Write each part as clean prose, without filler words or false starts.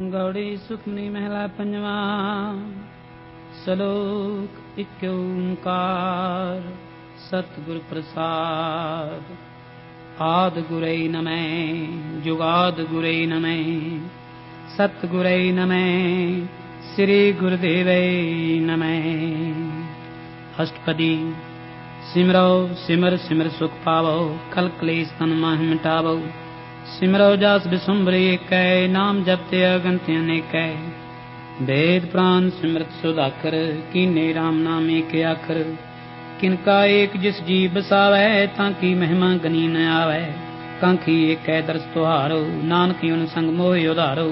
गौड़ी सुखमनी महला पंजवा। सलोक इक ओंकार सतगुर प्रसाद। आद गुरै नमः जुगाद गुरै नमः सतगुरै नमः श्री गुरुदेवै नमः। अष्टपदी। सिमरो सिमर सिमर सुख पावो कल क्लेश तन माह मिटावो। सिमरो जास बिसुम्बरी कै नाम जपते अगंत अनेकै। वेद प्राण सिमरत सुधाकर कीने राम नाम एक आखर। किनका एक जिस जी बसावै ताकि महिमा गनी न आवै। कांखी एक दर्श तुहारो नानक उन संग मोह उधारो।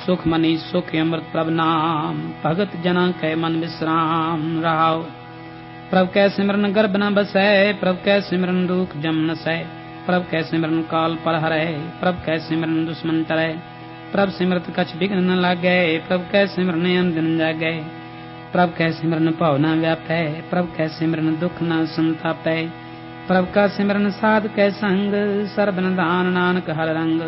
सुख मनी सुख अमृत प्रभ नाम भगत जना कै मन विश्राम रहाओ। प्रभ कै सिमरन गर्भ न बसै प्रभ कै सिमरन दुख जम न सै। प्रभ कै सिमरन काल पर हरै प्रभ कै सिमरन दुश्मन टरै। प्रभ सिमरत कछ बिघ्न न लागै प्रभ कै सिमरन अंदिन जागै। प्रभ कै सिमरन भव न व्यापै प्रभ कै सिमरन दुख न संतापै। प्रभ का सिमरन साध कै संग सरबन दान नानक हर रंग।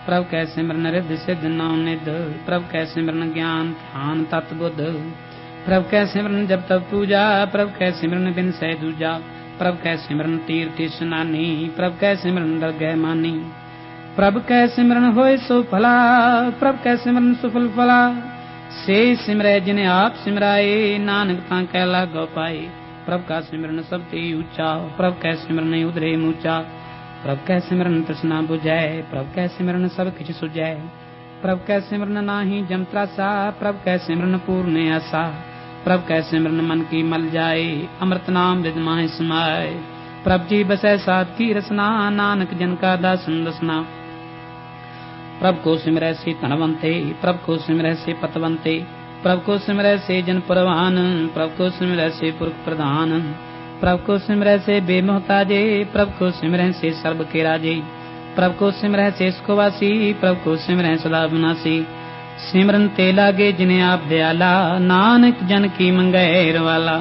प्रभ कै सिमरन रिद्ध सिद्ध नौ निध प्रभ कै सिमरन ज्ञान ध्यान तत् बुद्ध। प्रभ कै सिमरन जब तब पूजा प्रभ कै सिमरन बिन सै दूजा। प्रभ कै सिमरन तीर्थ स्नानी प्रभ कै सिमरन दरगह मानी। प्रभ कै सिमरन होए सो फला प्रभ कै सिमरन सुफल फला। से सिमरै जिन्हें आप सिमराए नानक तां कै लागो पाए। प्रभ का सिमरन सब ते ऊंचा प्रभ कै सिमरन उधरे मूचा। प्रभ कै सिमरन तृष्णा बुझै प्रभ कै सिमरन सब किछ सुझै। प्रभ कै सिमरन नाही जम त्रासा प्रभ कै सिमरन पूर्ण आसा। प्रभ कै सिमरन मन की मल जाए अमृत नाम विद माहि समाए। प्रभ जी बसै साध की रसना नानक जन का दासन दसना। प्रभ को सिमरै से धनवंते प्रभ को सिमरै से पतवंते। प्रभ को सिमरै से जन परवान प्रभ को सिमरै से पुरख प्रधान। प्रभ को सिमरै से बेमोहताजे प्रभ को सिमरै से सर्ब के राजे। प्रभ को सिमरै से सुखवासी प्रभ को सिमरै सदा विनाशी। सिमरन ते लागे जिन्हें आप दयाला नानक जन की मंगैर वाला।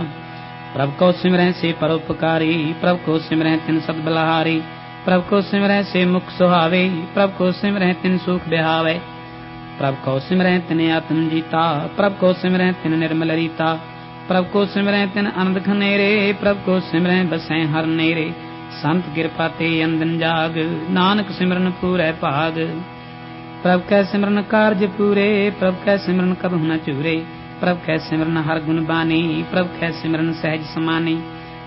प्रभ को सिमरै से परोपकारी प्रभ को सिमरै तिन सद बलहारी। प्रभ को सिमरै से मुख सुहावे प्रभ को सिमरै तिन सुख बिहावे। प्रभ को सिमरै तिन आत्म जीता प्रभ को सिमरै तिन निर्मल रीता। प्रभ को सिमरै तिन आनंद खनेरे प्रभ को सिमरै बसै हर नेरे। संत कृपा ते अंदन जाग नानक सिमरन पूरै भाग। प्रभ कै सिमरन कारज पूरे प्रभ कै सिमरन कबहु न चूरे। प्रभ कै सिमरन हर गुण बानी प्रभ कै सिमरन सहज समानी।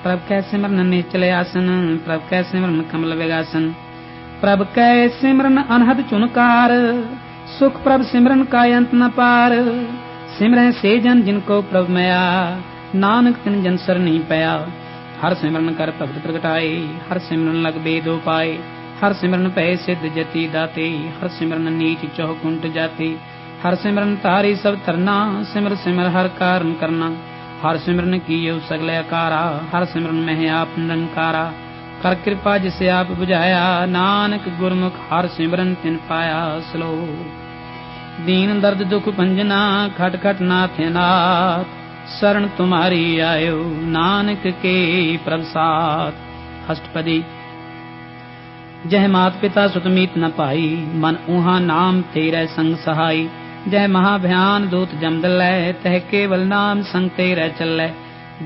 प्रभ कै सिमरन निश्चल आसन प्रभ कै सिमरन कमल विगासन। प्रभ कै सिमरन अनहद चुनकार सुख प्रभ सिमरन का अंत न पार। सिमरै से जन जिनको प्रभ मया नानक तिन जन सरनी पया। हर सिमरन कर भगत प्रगटाए हर सिमरन लग बेदो पाए। हर सिमरन पै सिद्ध जति दाते हर सिमरन नीच चौकुंट जाते। हर सिमरन तारी सब तरना सिमर सिमर हर कारण करना। हर सिमरन कीयो सगले अकारा हर सिमरन में आप निरंकारा। कर कृपा जिसे आप बुझाया नानक गुरमुख हर सिमरन तिन पाया। श्लोक। दीन दर्द दुख भंजना खट खट नाथ नाथ। शरण तुम्हारी आयो नानक के प्रसाद। अष्टपदी। जय मात पिता सुत मीत न पाई मन ऊहा नाम तेरे संग सहाई। जय महाभयान दूत जम दलै तह केवल नाम संग तेरे चलै।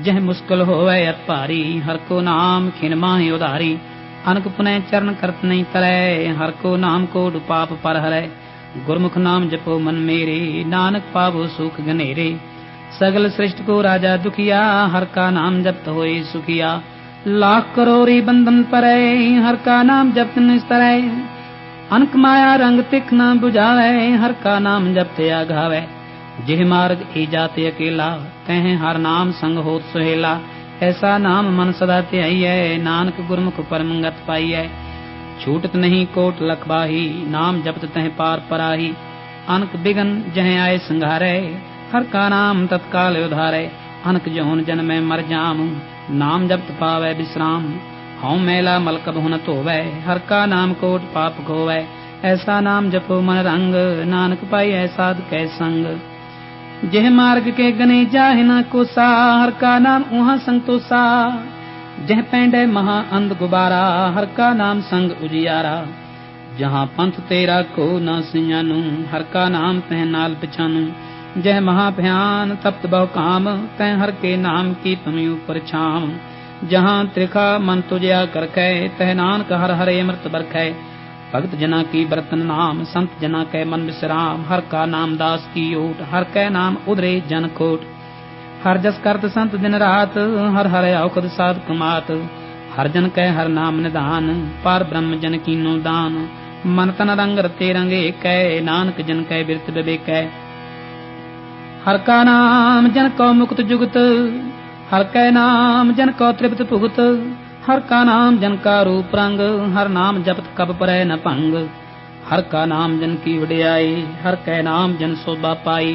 जह मुश्किल होवे अत भारी हर को नाम खिन माहि उधारी। अनक पुनः चरण करत नहीं तरै हर को नाम कोड पाप पर हरै। गुरमुख नाम जपो मन मेरे नानक पावो सुख घनेरे। सगल सृष्टि को राजा दुखिया हर का नाम जपत होए सुखिया। लाख करोड़ी बंधन परै हर का नाम जपत निस्तरै। अनक माया रंग तिख न बुझावे हर का नाम जपते आघावे। जिह मार्ग ए जाते अकेला तह हर नाम संग होत सुहेला। ऐसा नाम मन सदा ध्याइयै नानक गुरमुख परमंगत पाइयै। छूटत नहीं कोट लख बाही नाम जपत तह पार पराही। अनक बिघन जह आए संघारै हर का नाम तत्काल उधारै। अनक जौन जन्मै मर जाम नाम जपत पावै विश्राम। हऊँ मैला मल कबहु न धोवै हर का नाम कोट पाप खोवै। ऐसा नाम जपो मन रंग नानक पाइयै साध कै संग। जिह मार्ग के गने जाहि न कोसा हर का नाम उहाँ संतोषा। जह पैंडे महा अंध गुबारा हर का नाम संग उजियारा। जहाँ पंथ तेरा को न सिंजानू, हर का नाम तह नाल पिछानू। जय महाभयान तप्त बहु काम, तह हर के नाम की तुम ऊपर छाम। जहाँ त्रिखा मन तुझया करकै, तह नानक हर हरे अमृत बरखै। भगत जना की बरतन नाम, संत जना कै मन विश्राम। हर का नाम दास की ओट, हर कै नाम उधरे जन कोट। हर जस करत संत दिन रात, हर हर औखद साध कमात। हर जन कै हर नाम निधान, पार ब्रह्म जन कीनो दान। मन तन रंग रते रंगे कै, नानक जन कै बिरत विवेकै। हर का नाम जन को मुक्त जुगत, हर कै नाम जन को तृप्त भुगत। हर का नाम जन का रूप रंग, हर नाम जपत कब परै न भंग। हर का नाम जन की वडियाई, हर कै नाम जन शोभा पाई।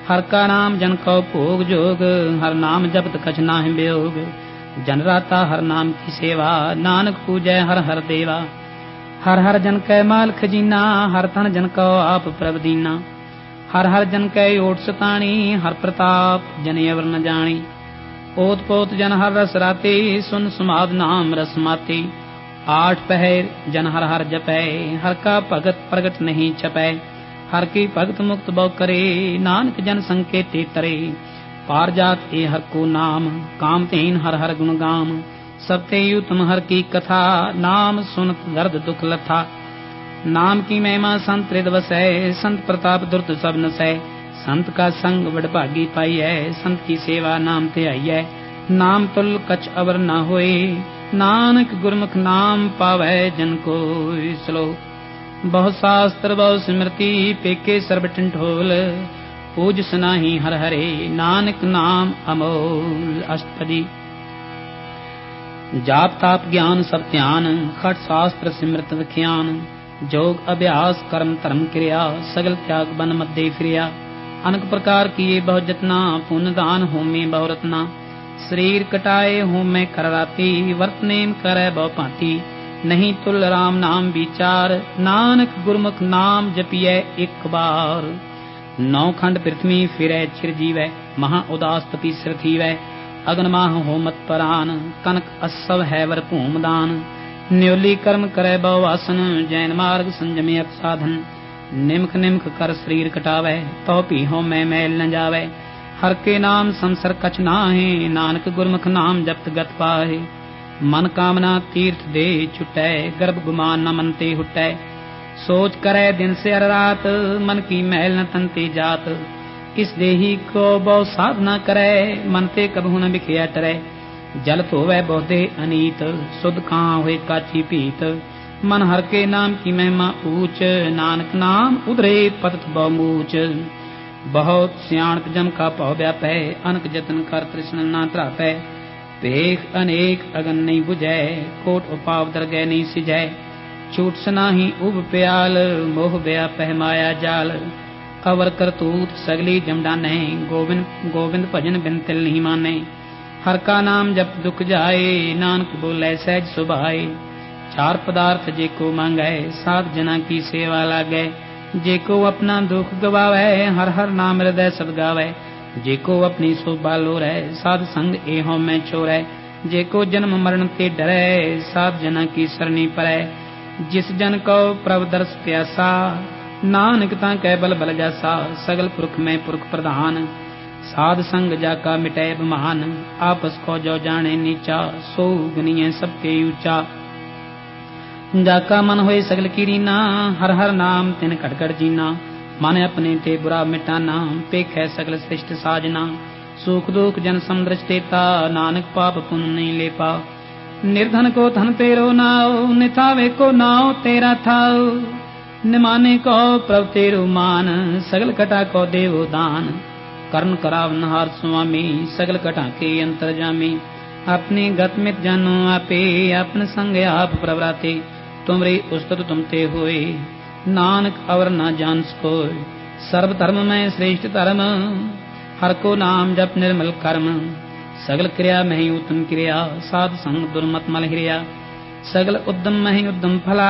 हर का नाम जन को भोग जोग, हर नाम जपत कछ नाहि वियोग। जन राता हर नाम की सेवा, नानक पूजै हर हर देवा। हर हर जन कै माल खजीना, हर तन जन को आप प्रभ दीना। हर हर जन कै ओट सताणी, हर प्रताप जन अवर न जानी। ओत पोत जन हर रस राते, सुन समाद नाम रस माते। आठ पहर जन हर हर जपै, हर का भगत प्रगट नहीं छपै। हर की भगत मुक्त बहु करे, नानक जन संकेते तरे। पार जात ए हर को नाम, काम तेन हर हर गुण गाम। सब ते उत्तम हर की कथा, नाम सुनत दर्द दुख लथा। नाम की महिमा संत हृद वसै, संत प्रताप दुर्त सब नसै। संत का संग वडभागी पाई है, संत की सेवा नाम ते आई है। नाम तुल कछ अवर न होए, नानक गुरमुख नाम पावै जन कोय। श्लोक। बहु शास्त्र बहु स्मृति, पेके सर्ब टिंठोल। पूज सनाही हर हरे, नानक नाम अमोल। अष्टपदी। जाप ताप ज्ञान सब ध्यान, खट शास्त्र सिमृत विख्यान। जोग अभ्यास कर्म धर्म क्रिया, सगल त्याग बन मध्य फिरिया। अनेक प्रकार किए बहु जतना, पुण्य दान होमे बहु रत्ना। शरीर कटाए होमे कर राती, वर्त नेम करे बहु भांति। नहीं तुल राम नाम विचार, नानक गुरमुख नाम जपिए एक बार। नौ खंड पृथ्वी फिरै चिर जीवै, महा उदास तपी सिर थीवै। अगन माह होमत परान, कनक अस्सव है वर भूमदान। न्योली कर्म करे बहु आसन, जैन मार्ग संजमे अत साधन। निमख निमख कर शरीर कटावै, तो भी हो मैल न जावै। हर के नाम संसर कछ नाहे, नानक गुरमुख नाम जपत गत पाहे। मन कामना तीर्थ दे छुटै, गर्भ गुमान न मन ते हुटै। सोच करे दिन से अर रात, मन की मैल न तन ते जात। इस देही को बहु साधना करे, मन ते कबहु न बिखिया टरै। जल धोवै बहु देह अनीत, शुद्ध कहाँ हुए काची पीत। मन हर के नाम की महिमा ऊंच, नानक नाम उधरे पतत बहु मूच। बहुत सियाणत जम का पौ व्यापै, अनक जतन कर तृष्ण ना त्रापै। पेख अनेक अगन नहीं बुझै, कोट उपाव दरगह नहीं सिजै। छूट सनाही उब प्याल, मोह व्यापै माया जाल। अवर करतूत सगली जमडाने, गोविंद गोविंद भजन बिन तिल नहीं माने। हर का नाम जप दुख जाए, नानक बोले सहज सुभाए। चार पदार्थ जेको मांगै, साध जना की सेवा लागै। जेको अपना दुख गवावै, हर हर नाम हृदय सद गावै। जेको अपनी शोभा लोरै, साध संग एहो में छोरै। जेको जन्म मरण ते डरै, साध जना की सरनी परै। जिस जन को प्रभ दर्श प्यासा, नानक ता कै बल बल जासा। सगल पुरख में पुरख प्रधान, साध संग जाका मिटै बमान। आपस को जो जाने नीचा, सो गुनिए सबके ऊंचा। जाका मन होए सगल कीरीना, हर हर नाम तिन घट घट जीना। मन अपने ते बुरा मिटाना, पेख है सगल श्रेष्ठ साजना। सुख दुख जन समदृष्टेता, नानक पाप पुण्य नहीं ले पा। निर्धन को धन तेरो नाओ, निथावे को नाओ तेरा थाओ। निमाने को प्रभ तेरो मान, सगल कटा को देवो दान। कर्ण करावन हार स्वामी, सगल कटा के अंतर्जामी। अपने गत मित जानो आपे, अपन संग आप प्रवराते। तुमरे उस्तत तुम ते होए, नानक अवर न जान सोय। सर्व धर्म में श्रेष्ठ धर्म, हर को नाम जप निर्मल कर्म। सगल क्रिया में ही उत्तम क्रिया, साध संग दुर्मत मल हिरिया। सगल उद्यम में ही उद्यम फला,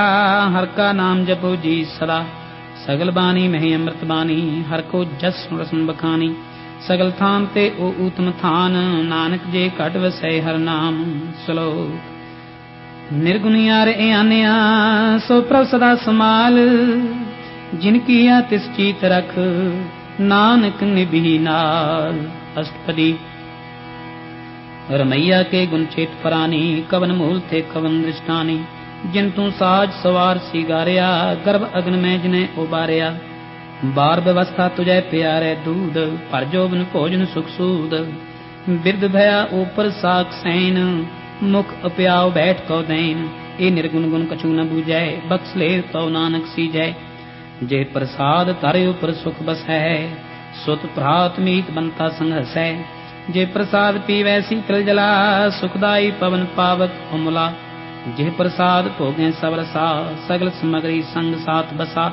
हर का नाम जपो जी सदा। सगल बानी में ही अमृत बानी, हर को जस रसन बखानी। सगल थान ते ओ उत्तम थान, नानक जे घट वसै हर नाम। श्लोक। निर्गुणियार आनिया सो प्रभ सदा समाल, जिनकी या तिस चीत रख नानक निभी नाल। अष्टपदी। रमैया के गुण चेत परानी, कवन मूल थे कवन दृष्टानी। जिन तू साज सवार सिगारिया, गर्भ अग्न में जिने उबारिया। बार व्यवस्था तुझे प्यारे दूध, पर जोबन भोजन सुख सूद। बिरद भया ऊपर साक सैन, मुख अप्याव बैठ को दैन। ए निर्गुण गुण कछु न बूझै, बख्श ले तो नानक सीजै। जे प्रसाद तारे ऊपर सुख बस है, सुत प्रात मीत बनता संघस है। जे प्रसाद पीवै शीतल जला, सुखदाई पवन पावक उमला। जे प्रसाद भोगें सब रसा, सगल समग्री संग साथ बसा।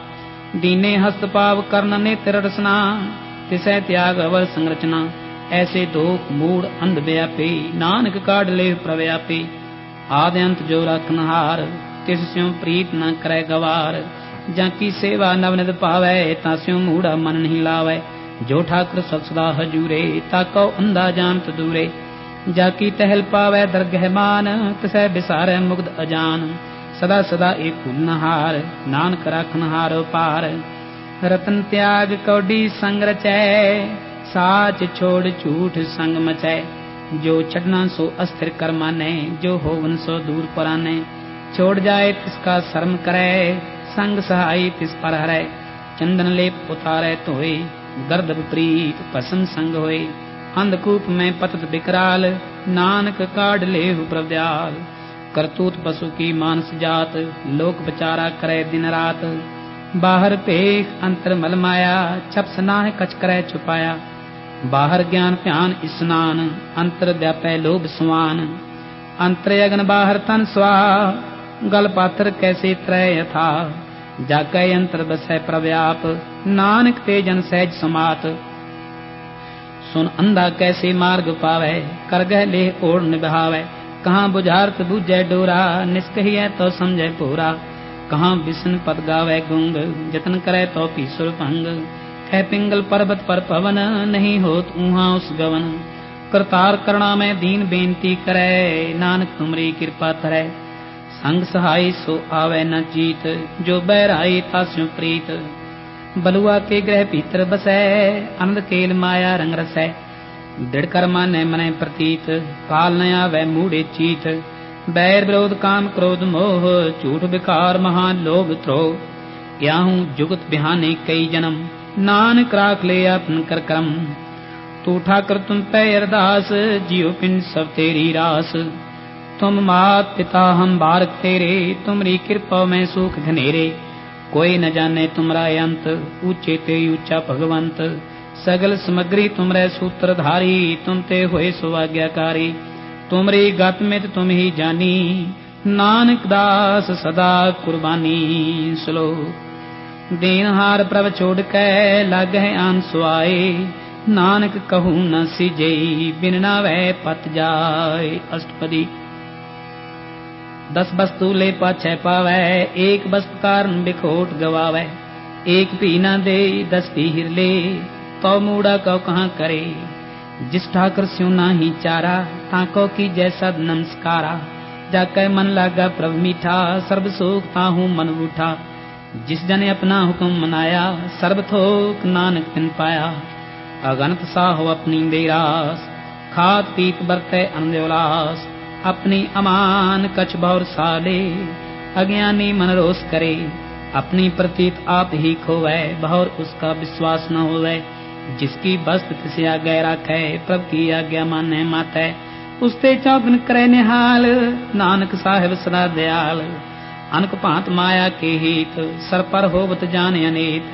दीने हस्त पाव कर्ण नेत्र रसना, तिसै त्याग अवर संरचना। ऐसे दोख मूड अंध व्यापी, नानक काढ़ ले प्रव्यापी। आद्यंत जो रखनहार, तिस स्यों प्रीत न करे गवार। जाकी सेवा नवनिध पावै, तास्यों मूढ़ा मन नहीं लावै। जो ठाकुर सदा हजूरे, ताको अंधा जानत दूरे। जाकी टहल पावै दरगह मान, तिसै बिसारै मुग्ध अजान। सदा सदा एक फूलनहार, नानक राखनहार पार। रतन त्याग कौडी संग रचै, साच छोड़ झूठ संग मचै। जो छड़ना सो अस्थिर कर मानै, जो होवन सो दूर परानै। छोड़ जाए तिसका शर्म करै, संग सहाई तिस पर हरै। चंदन लेप उतारै धोए, गर्द प्रीत पसंद संग होए। अंधकूप में पतत बिकराल, नानक काढ़ लेहु प्रभ दयाल। करतूत पशु की मानस जात, लोक बचारा करे दिन रात। बाहर पेख अंतर मल माया, छप सनाह कछ करे छुपाया। बाहर ज्ञान ध्यान स्नान, अंतर व्यापै लोभ सुवान। अंतर अगन बाहर तन स्वाहा, गल पात्र कैसे त्रय यथा। जाकै अंतर बसै प्रव्याप, नानक ते जन सहज समात। सुन अंधा कैसे मार्ग पावै, कर गह लेह ओढ़ निभावै। कहाँ बुझारत बूझै डोरा, निष्कहियै तो समझै पूरा। कहाँ बिसन पद गावै गुंग, जतन करे तो पीसुर भंग। है पिंगल पर्वत पर पवन, नहीं होत ऊहा उस गवन। करतार करुणा में दीन बेनती करै, नानक तुमरी कृपा धरै। संग सहाय सो आवे न जीत, जो बहराई तास्यों प्रीत। बलुआ के ग्रह भीतर बसै, आनंद केल माया रंग रसै। दृढ़ कर माने मनै प्रतीत, काल न आवे मूढ़े चीत। बैर विरोध काम क्रोध मोह, झूठ विकार महान लोभ द्रोह। याहूं जुगत बिहाने कई जन्म, नानक राख ले अपन कर क्रम। तू ठाकर तुम पे अरदास, जियो पिंड सब तेरी रास। तुम मात पिता हम बारक तेरे, तुमरी कृपा में सुख घनेरे। कोई न जाने तुमरा अंत, ऊंचे ते ऊंचा भगवंत। सगल समग्री तुमरे सूत्रधारी, तुम ते होए सुआज्ञाकारी। तुमरी गत में तुम ही जानी, नानक दास सदा कुर्बानी। श्लोक। दीनहार प्रभ छोड़ कै, लागै आन सुआए। नानक कहूँ न सिजई, बिन नावै पत जाए। अष्टपदी। 10 वस्तु ले पाछै पावै, एक वस्तु कारण बिखोट गवावै। एक भी न दे 10 भी हिर ले, तो मूढ़ा कौ कहाँ करे। जिस ठाकर स्यों नाही चारा, ताको की जैसा नमस्कारा। जाकै मन लागा प्रभ मीठा, सर्ब सुख ताहू मन उठा। जिस जने अपना हुक्म मनाया, सर्ब थोक नानक तिन पाया। अगनत साहो अपनी देरास, खात पीत बरतै आनंद उल्लास। अपनी अमान कछ भौर साले, अज्ञानी मन रोष करे। अपनी प्रतीत आप ही खोवै, भौर उसका विश्वास न होवै। जिसकी वस्तु किसी आगे राखै, प्रभ की आज्ञा माने मातै। उसते चौगन करे निहाल, नानक साहिब सदा दयाल। अनक भांत माया के हित, सर पर होवत जान अनेत।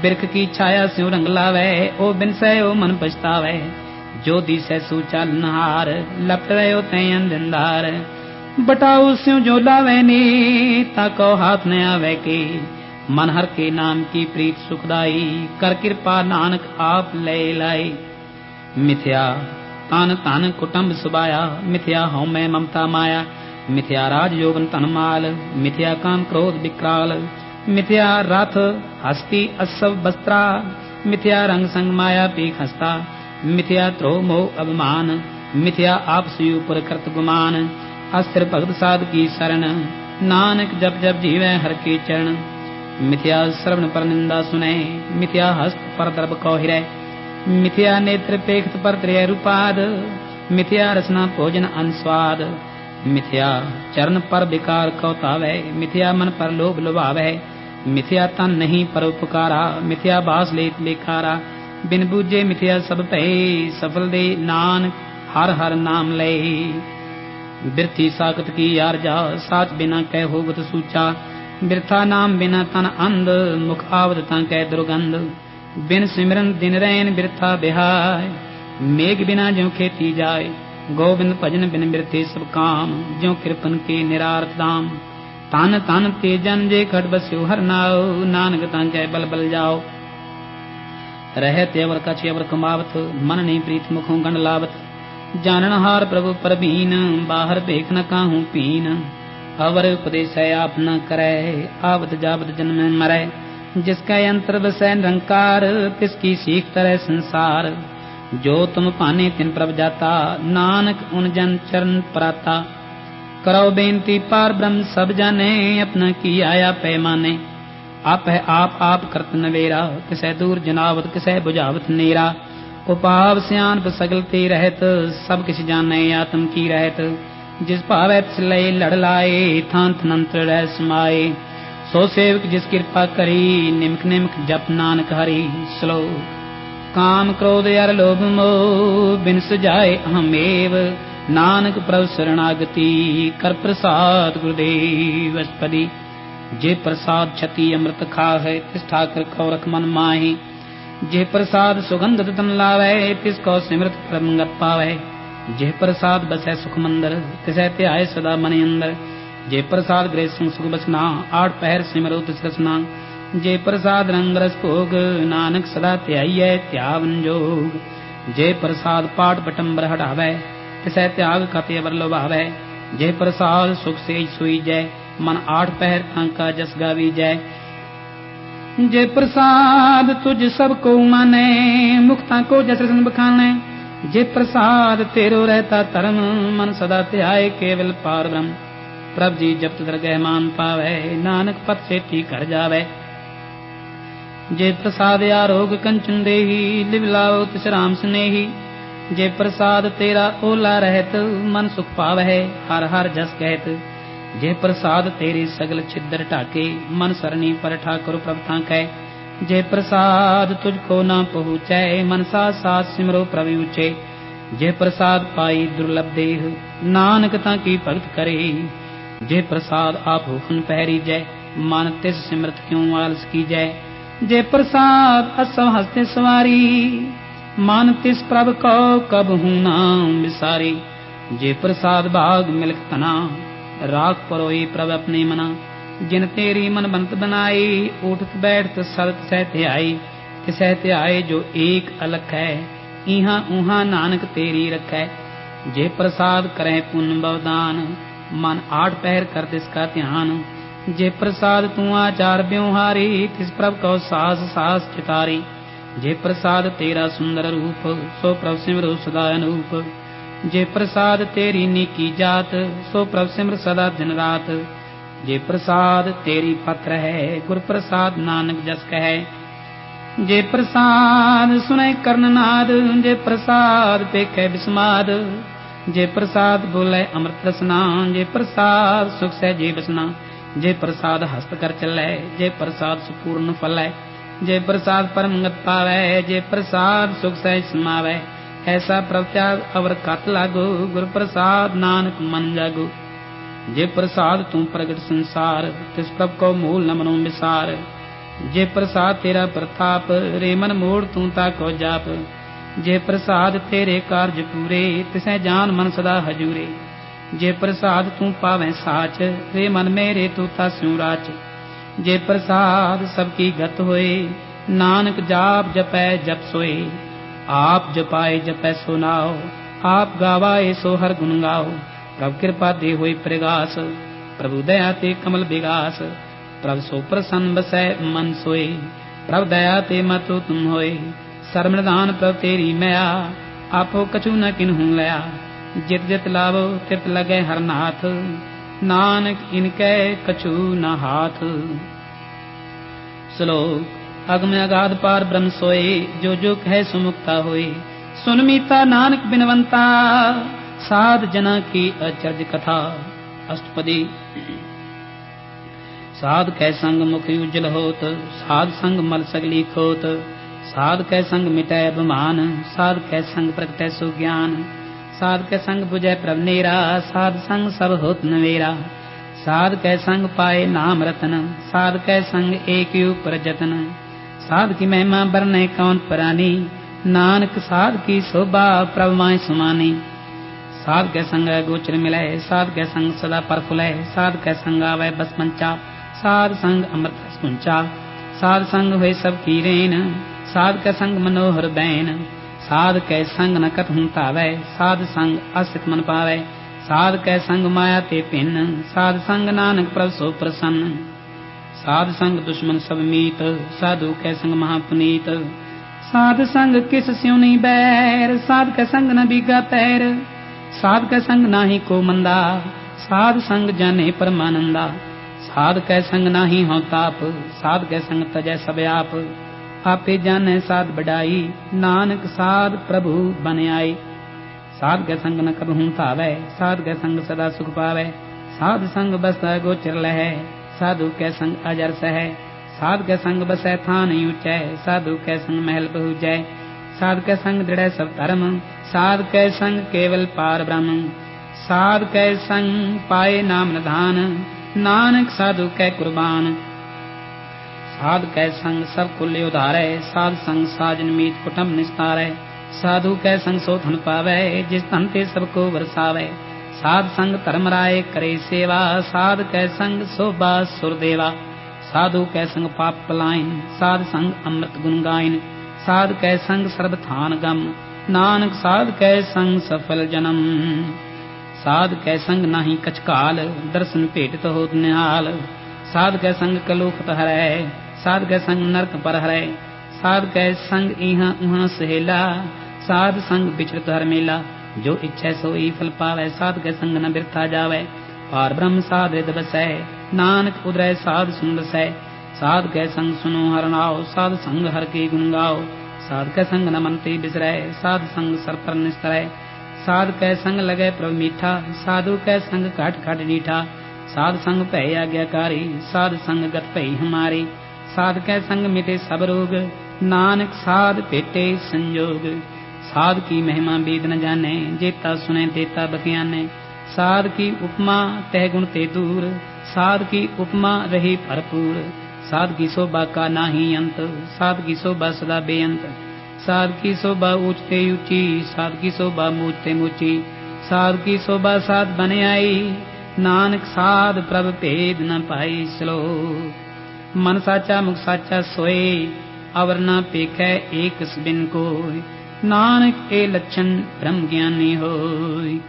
बिरख की छाया स्यों रंग लावै, ओ बिनसै ओ मन पछतावै। जो दिसै सुचाल नहार, लपट रहे तै अंधार। बटाऊ स्यों जो लावै ने, ताको हाथ न आवे के। मन हर के नाम की प्रीत सुखदाई, कर कृपा नानक आप ले लाई। मिथ्या तान तान कुटुंब सुबाया, मिथ्या हौ मैं ममता माया। मिथ्या राज योगन तन माल, मिथ्या काम क्रोध विकराल। मिथ्या रथ हस्ती असव वस्त्रा, मिथ्या रंग संग माया पीख हस्ता। मिथ्या द्रोह मोह अभिमान, मिथ्या आपसी ऊपर कृत गुमान। अस्थिर भगत साध की शरण, नानक जप जप जीवै हर के चरण। मिथ्या श्रवण पर निंदा सुनै, मिथ्या हस्त पर दर्भ कौ हिरै। मिथ्या नेत्र पेखत पर त्रिय रूपाद, मिथ्या रसना भोजन अनुस्वाद। मिथ्या चरण पर विकार कौ तावै, मिथ्या मन पर लोभ लुभावै। मिथ्या तन नहीं पर उपकारा, मिथ्या बास लेत लेखारा। बिन बूझे मिथ्या सब भय, सफल दे नानक हर हर नाम ले। बिरथी साकत की यारजा, साच बिना कह होवत सूचा। बिरथा नाम बिना तन अंध, मुख आवत तं कह दुर्गंध। बिन सिमरन दिन रैन बिरथा बिहाय, मेघ बिना ज्यों खेती जाय। गोविंद भजन बिन बिरथे सब काम, ज्यों कृपन के निरार्थ दाम। तन तन ते जन जे खट बस्यो हर नाओ, नानक तं कह बल बल जाओ। रहत अवर कछ अवर कमावत, मन नहीं प्रीत मुखों गंड लावत। जानन हार प्रभु परबीन, बाहर भेख न काहू पीन। अवर उपदेश है आप न करे, आवत जावत जन्म मरै। जिसका यंत्र बसै निरंकार, तिसकी सीख तरह संसार। जो तुम पाने तिन प्रभ जाता, नानक उन जन चरण पराता। करो बेनती पार ब्रह्म सब जाने, अपना की आया पैमाने। आप है आप करत नवेरा, किसै दूर जनावत किसै बुझावत नेरा। उपाव सियान सगल ते रहत, सब किस जाने आत्म की रहत। जिस भावै तिस लय लड़ लाए, थान थनंत्र रह समाए। सो सेवक जिस कृपा करी, निमक निमक जप नानक हरि। श्लोक काम क्रोध अर लोभ मोह, बिन सुजाए अहमेव। नानक प्रभु शरणागति, कर प्रसाद गुरुदेव अष्टपदी। जे प्रसाद छति अमृत खाहै, तिस ठाकर कौ रख मन माहि। जे प्रसाद सुगंध तन लावै, तिस कौ सिमरत परमंगत पावै। जे प्रसाद बसै सुख मंदर, तिसै ध्याय सदा मन अंदर। जे प्रसाद गृह सुख बसना, आठ पहर सिमरो तिस रसना। जे प्रसाद रंग रस भोग, नानक सदा ध्याइयै त्यावन जोग। जे प्रसाद पाठ बटंबर हटावै, तिसै त्याग कति अवर लुभावै। जे प्रसाद सुख से सोई जय, मन आठ पहर तांका जस गावी जय। जे प्रसाद तुझ सब को माने, मुक्ता को जस रसन बखाने। जे प्रसाद तेरो रहता धर्म, मन सदा ध्याय केवल पार ब्रह्म। प्रभ जी जब दरगह मान पावै, नानक पथ सेठी कर जावै। जे प्रसाद आरोग कंचन देही, लिव लाओ तिस राम स्नेही। जे प्रसाद तेरा ओला रहत, मन सुख पावै हर हर जस कहत। जे प्रसाद तेरे सगल छिद्र ढाके, मन सरनी पर ठाकुर प्रभ ताकै। जे प्रसाद तुझको न पहुँचै, मन साथ साथ सिमरो प्रभु ऊंचे। जे प्रसाद पाई दुर्लभ देह, नानक ताकी भगत करे। जे प्रसाद आप हुकन पहरी जय, मन तिस सिमरत क्यों आलस की जय। जे प्रसाद असव हस्ते सवारी, मन तिस प्रभ को कब हूँ नाम विसारी। जे प्रसाद भाग मिलक तना, राख परोई प्रभ अपने मना। जिन तेरी मन बनत बनाई, उठत बैठत सदत सह ध्याई। तिसह ध्याय जो एक अलख है, इहाँ उहाँ नानक तेरी रखै। जे प्रसाद करें पुण्य बवदान, मन आठ पहर कर तिसका ध्यान। जे प्रसाद तू आचार ब्योहारी, तिस प्रभ कौ सास सास चितारी। जे प्रसाद तेरा सुंदर रूप, सो प्रभ सिमरो सदा अनूप। जे प्रसाद तेरी नीकी जात, सो प्रभ सिमर सदा दिन रात। जे प्रसाद तेरी पत्र है, गुर प्रसाद नानक जस कहे। जे प्रसाद सुनै कर्णनाद, जे प्रसाद पेखै बिस्माद। जे प्रसाद बोले अमृत रसना, जे प्रसाद सुख सहजे बसना। जे प्रसाद हस्त कर चलै, जे प्रसाद सुपूर्ण फलै। जे प्रसाद परमंगत पावै, जे प्रसाद सुख सहज समावै। ऐसा प्रत्याग अवर कत लागो, गुर प्रसाद नानक मन जागो। जे प्रसाद तू प्रगट संसार, तिस प्रभ को मूल न मनो विसार। जे प्रसाद तेरा प्रताप, रे मन मोड़ तू ताको जाप। जे प्रसाद तेरे कार्य पूरे, तिसै जान मन सदा हजूरे। जे प्रसाद तू पावै साच, रे मन मेरे तू तास्यों राच। जे प्रसाद सबकी गत होए, नानक जाप जपै जप सोए। आप जपाए जपै सो नाओ, आप गावाए सो हर गुण गाओ। प्रभ कृपा दे होई प्रगास, प्रभु दया ते कमल विगास। प्रभ सो प्रसन्न बसै मन सोए, प्रभ दया ते मतो तुम होए। सरमदान प्रभ तेरी मया, आपो कछु न किन्हू लया। जित जित लावो तित लगे हरनाथ, नानक इनके कछु न हाथ। श्लोक अगम अगाध पार ब्रह्म सोए, जो जो कहे सुमुक्ता होए। सुन मीता नानक बिनवंता, साध जना की अचरज कथा। अष्टपदी साध कै संग मुख उज्जल होत, साध संग मल सगली खोत। साध कै संग मिटै अभिमान, साध कै संग प्रगटै सुज्ञान। साध कै संग बुझै प्रभ नेरा, साध संग सब होत नवेरा। साध कै संग पाए नाम रतन, साध कै संग एक ऊपर जतन। साध की महिमा बरनै कौन परानी, नानक साध की शोभा प्रभ माय सुमानी। साध कै संग गोचर मिलै, साध कै संग सदा प्रफुलै। साध कै संग आवै बस पंचा, साध संग अमृत रस पुंचा। साध संग होए सब की रेन, साध कै संग मनोहर बैन। साध कै संग न कतहु तावै, साध संग असित मन पावै। साध कै संग माया ते भिन्न, साध संग नानक प्रभ सो प्रसन्न। साध संग दुश्मन सब मीत, साधु कै संग महापुनीत। साध संग किस स्यों नहीं बैर, साध कै संग न बीगा पैर। साध कै संग नाही को मंदा, साध संग जाने परमानंदा। साध कै संग नाही हो ताप, साध कै संग तजै सब आप। आपे जाने साध बढ़ाई, नानक साध प्रभु बन आई। साध कै संग न कबहू तावै, साध कै संग सदा सुख पावै। साध संग बसै गोचर लहै, साधु कै संग अजर सहै। साध कै संग बसै थान ऊंचै, साधु कै संग महल पहुँचै। साध कै संग दृढ़ सब धर्म, साध कै संग केवल पार ब्रह्म। साध कै संग पाए नाम निधान, नानक साधु कै कुर्बान। साध कै संग सब कुल्य उधारै, साध संग साजन मीत कुटुंब निस्तारै। साधु कै संग सो धन पावै, जिस धन ते सबको बरसावै। साध संग धर्म राय करे सेवा, साध कै संग शोभा सुरदेवा। साधु कै संग पाप पलायन, साध संग अमृत गुण गायन। साध कै संग सर्ब थान गम, नानक साध कै संग सफल जन्म। साध कै संग नाही कछ काल, दर्शन भेटत होत निहाल। साध कै संग कलुखत हरै, साध कै संग नरक पर हरै। साध कै संग इहाँ उहाँ सहेला, साध संग बिछड़त हर मेला। जो इच्छै सोई फल पावै, साध कै संग न बिरथा जावै। पार ब्रह्म साध हृदय बसै, नानक उदरै साध सुन बसै। साध कै संग सुनो हर नाव, साध संग हर के गुण गाओ। साध कै संग न मन ते बिसरै, साध संग सर पर निस्तरै। साध कै संग लगै प्रभ मीठा, साधु कै संग घट घट नीठा। साध संग भै आज्ञाकारी, साध संग गत भई हमारी। साध कै संग मिटे सब रोग, नानक साध भेटे संजोग। साध की महिमा वेद न जाने, जेता सुने तेता बखियाने। साध की उपमा तह गुण ते दूर, साध की उपमा रही भरपूर। साध की शोभा का नाही अंत, साध की शोभा सदा बेअंत। साध की शोभा ऊंचते ऊंची, साध की शोभा मूचते मूची। साध की शोभा साध बन आई, नानक साध प्रभ भेद न पाई। श्लोक मन साचा मुख साचा सोए, अवर न पेखै एक बिन कोय। नानक ए लक्षण ब्रह्म ज्ञानी होय।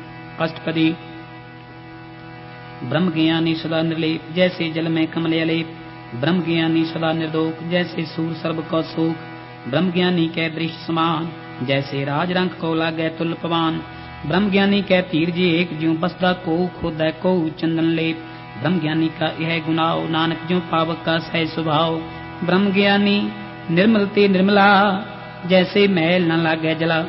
अष्टपदी ब्रह्म ज्ञानी सदा निर्लेप, जैसे जल में कमल अलेप। ब्रह्म ज्ञानी सदा निर्दोष, जैसे सूर सर्व को सूख। ब्रह्म ज्ञानी कै दृष्ट समान, जैसे राज रंग को लागै तुल पवान। ब्रह्म ज्ञानी कै धीरज एक, ज्यों बसदा को खोदै को चंदन लेप। ब्रह्म ज्ञानी का यह गुनाओ, नानक ज्यों पावक का सह स्वभाव। ब्रह्म ज्ञानी निर्मल ते निर्मला, जैसे मैल न लागै जला।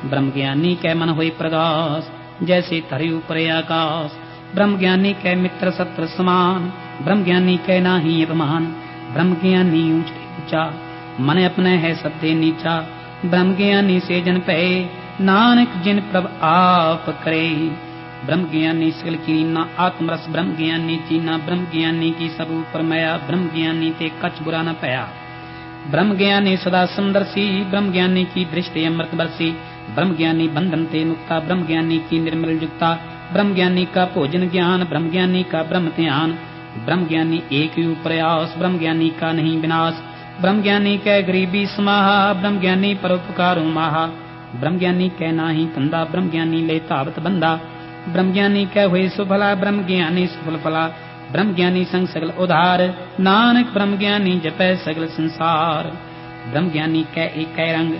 ब्रह्म ज्ञानी कै मन होई प्रगास, जैसे धरे ऊपर आकाश। ब्रह्म ज्ञानी कै मित्र शत्रु समान, ब्रह्म ज्ञानी कै नाही अपमान। ब्रह्म ज्ञानी ऊंचे ऊंचा, मन अपने है सबसे नीचा। ब्रह्म ज्ञानी से जन पे, नानक जिन प्रभ आप करे। ब्रह्म ज्ञानी सकल कीना आत्मरस, ब्रह्म ज्ञानी चीना। ब्रह्म ज्ञानी की सब ऊपर माया, ब्रह्म ज्ञानी ते कछ बुरा न पाया। ब्रह्म ज्ञानी सदा सुंदरसी, ब्रह्म ज्ञानी की दृष्टि अमृत बरसी। ब्रह्म ज्ञानी बंधन ते मुक्ता, ब्रह्म ज्ञानी की निर्मल युक्ता। ब्रह्म ज्ञानी का भोजन ज्ञान, ब्रह्म ज्ञानी का ब्रह्म ध्यान। ब्रह्म ज्ञानी एक ही प्रयास, ब्रह्म ज्ञानी का नहीं विनाश। ब्रह्म ज्ञानी कै गरीबी समाहा, ब्रह्म ज्ञानी परोपकार माहा। ब्रह्म ज्ञानी कै नाही धंधा, ब्रह्म ज्ञानी ले तावत बंदा। ब्रह्म ज्ञानी कै हुए सुफला, ब्रह्म ज्ञानी सफल फला। ब्रह्म ज्ञानी संग सगल उधार, नानक ब्रह्म ज्ञानी जपै सगल संसार। ब्रह्म ज्ञानी कै एक रंग,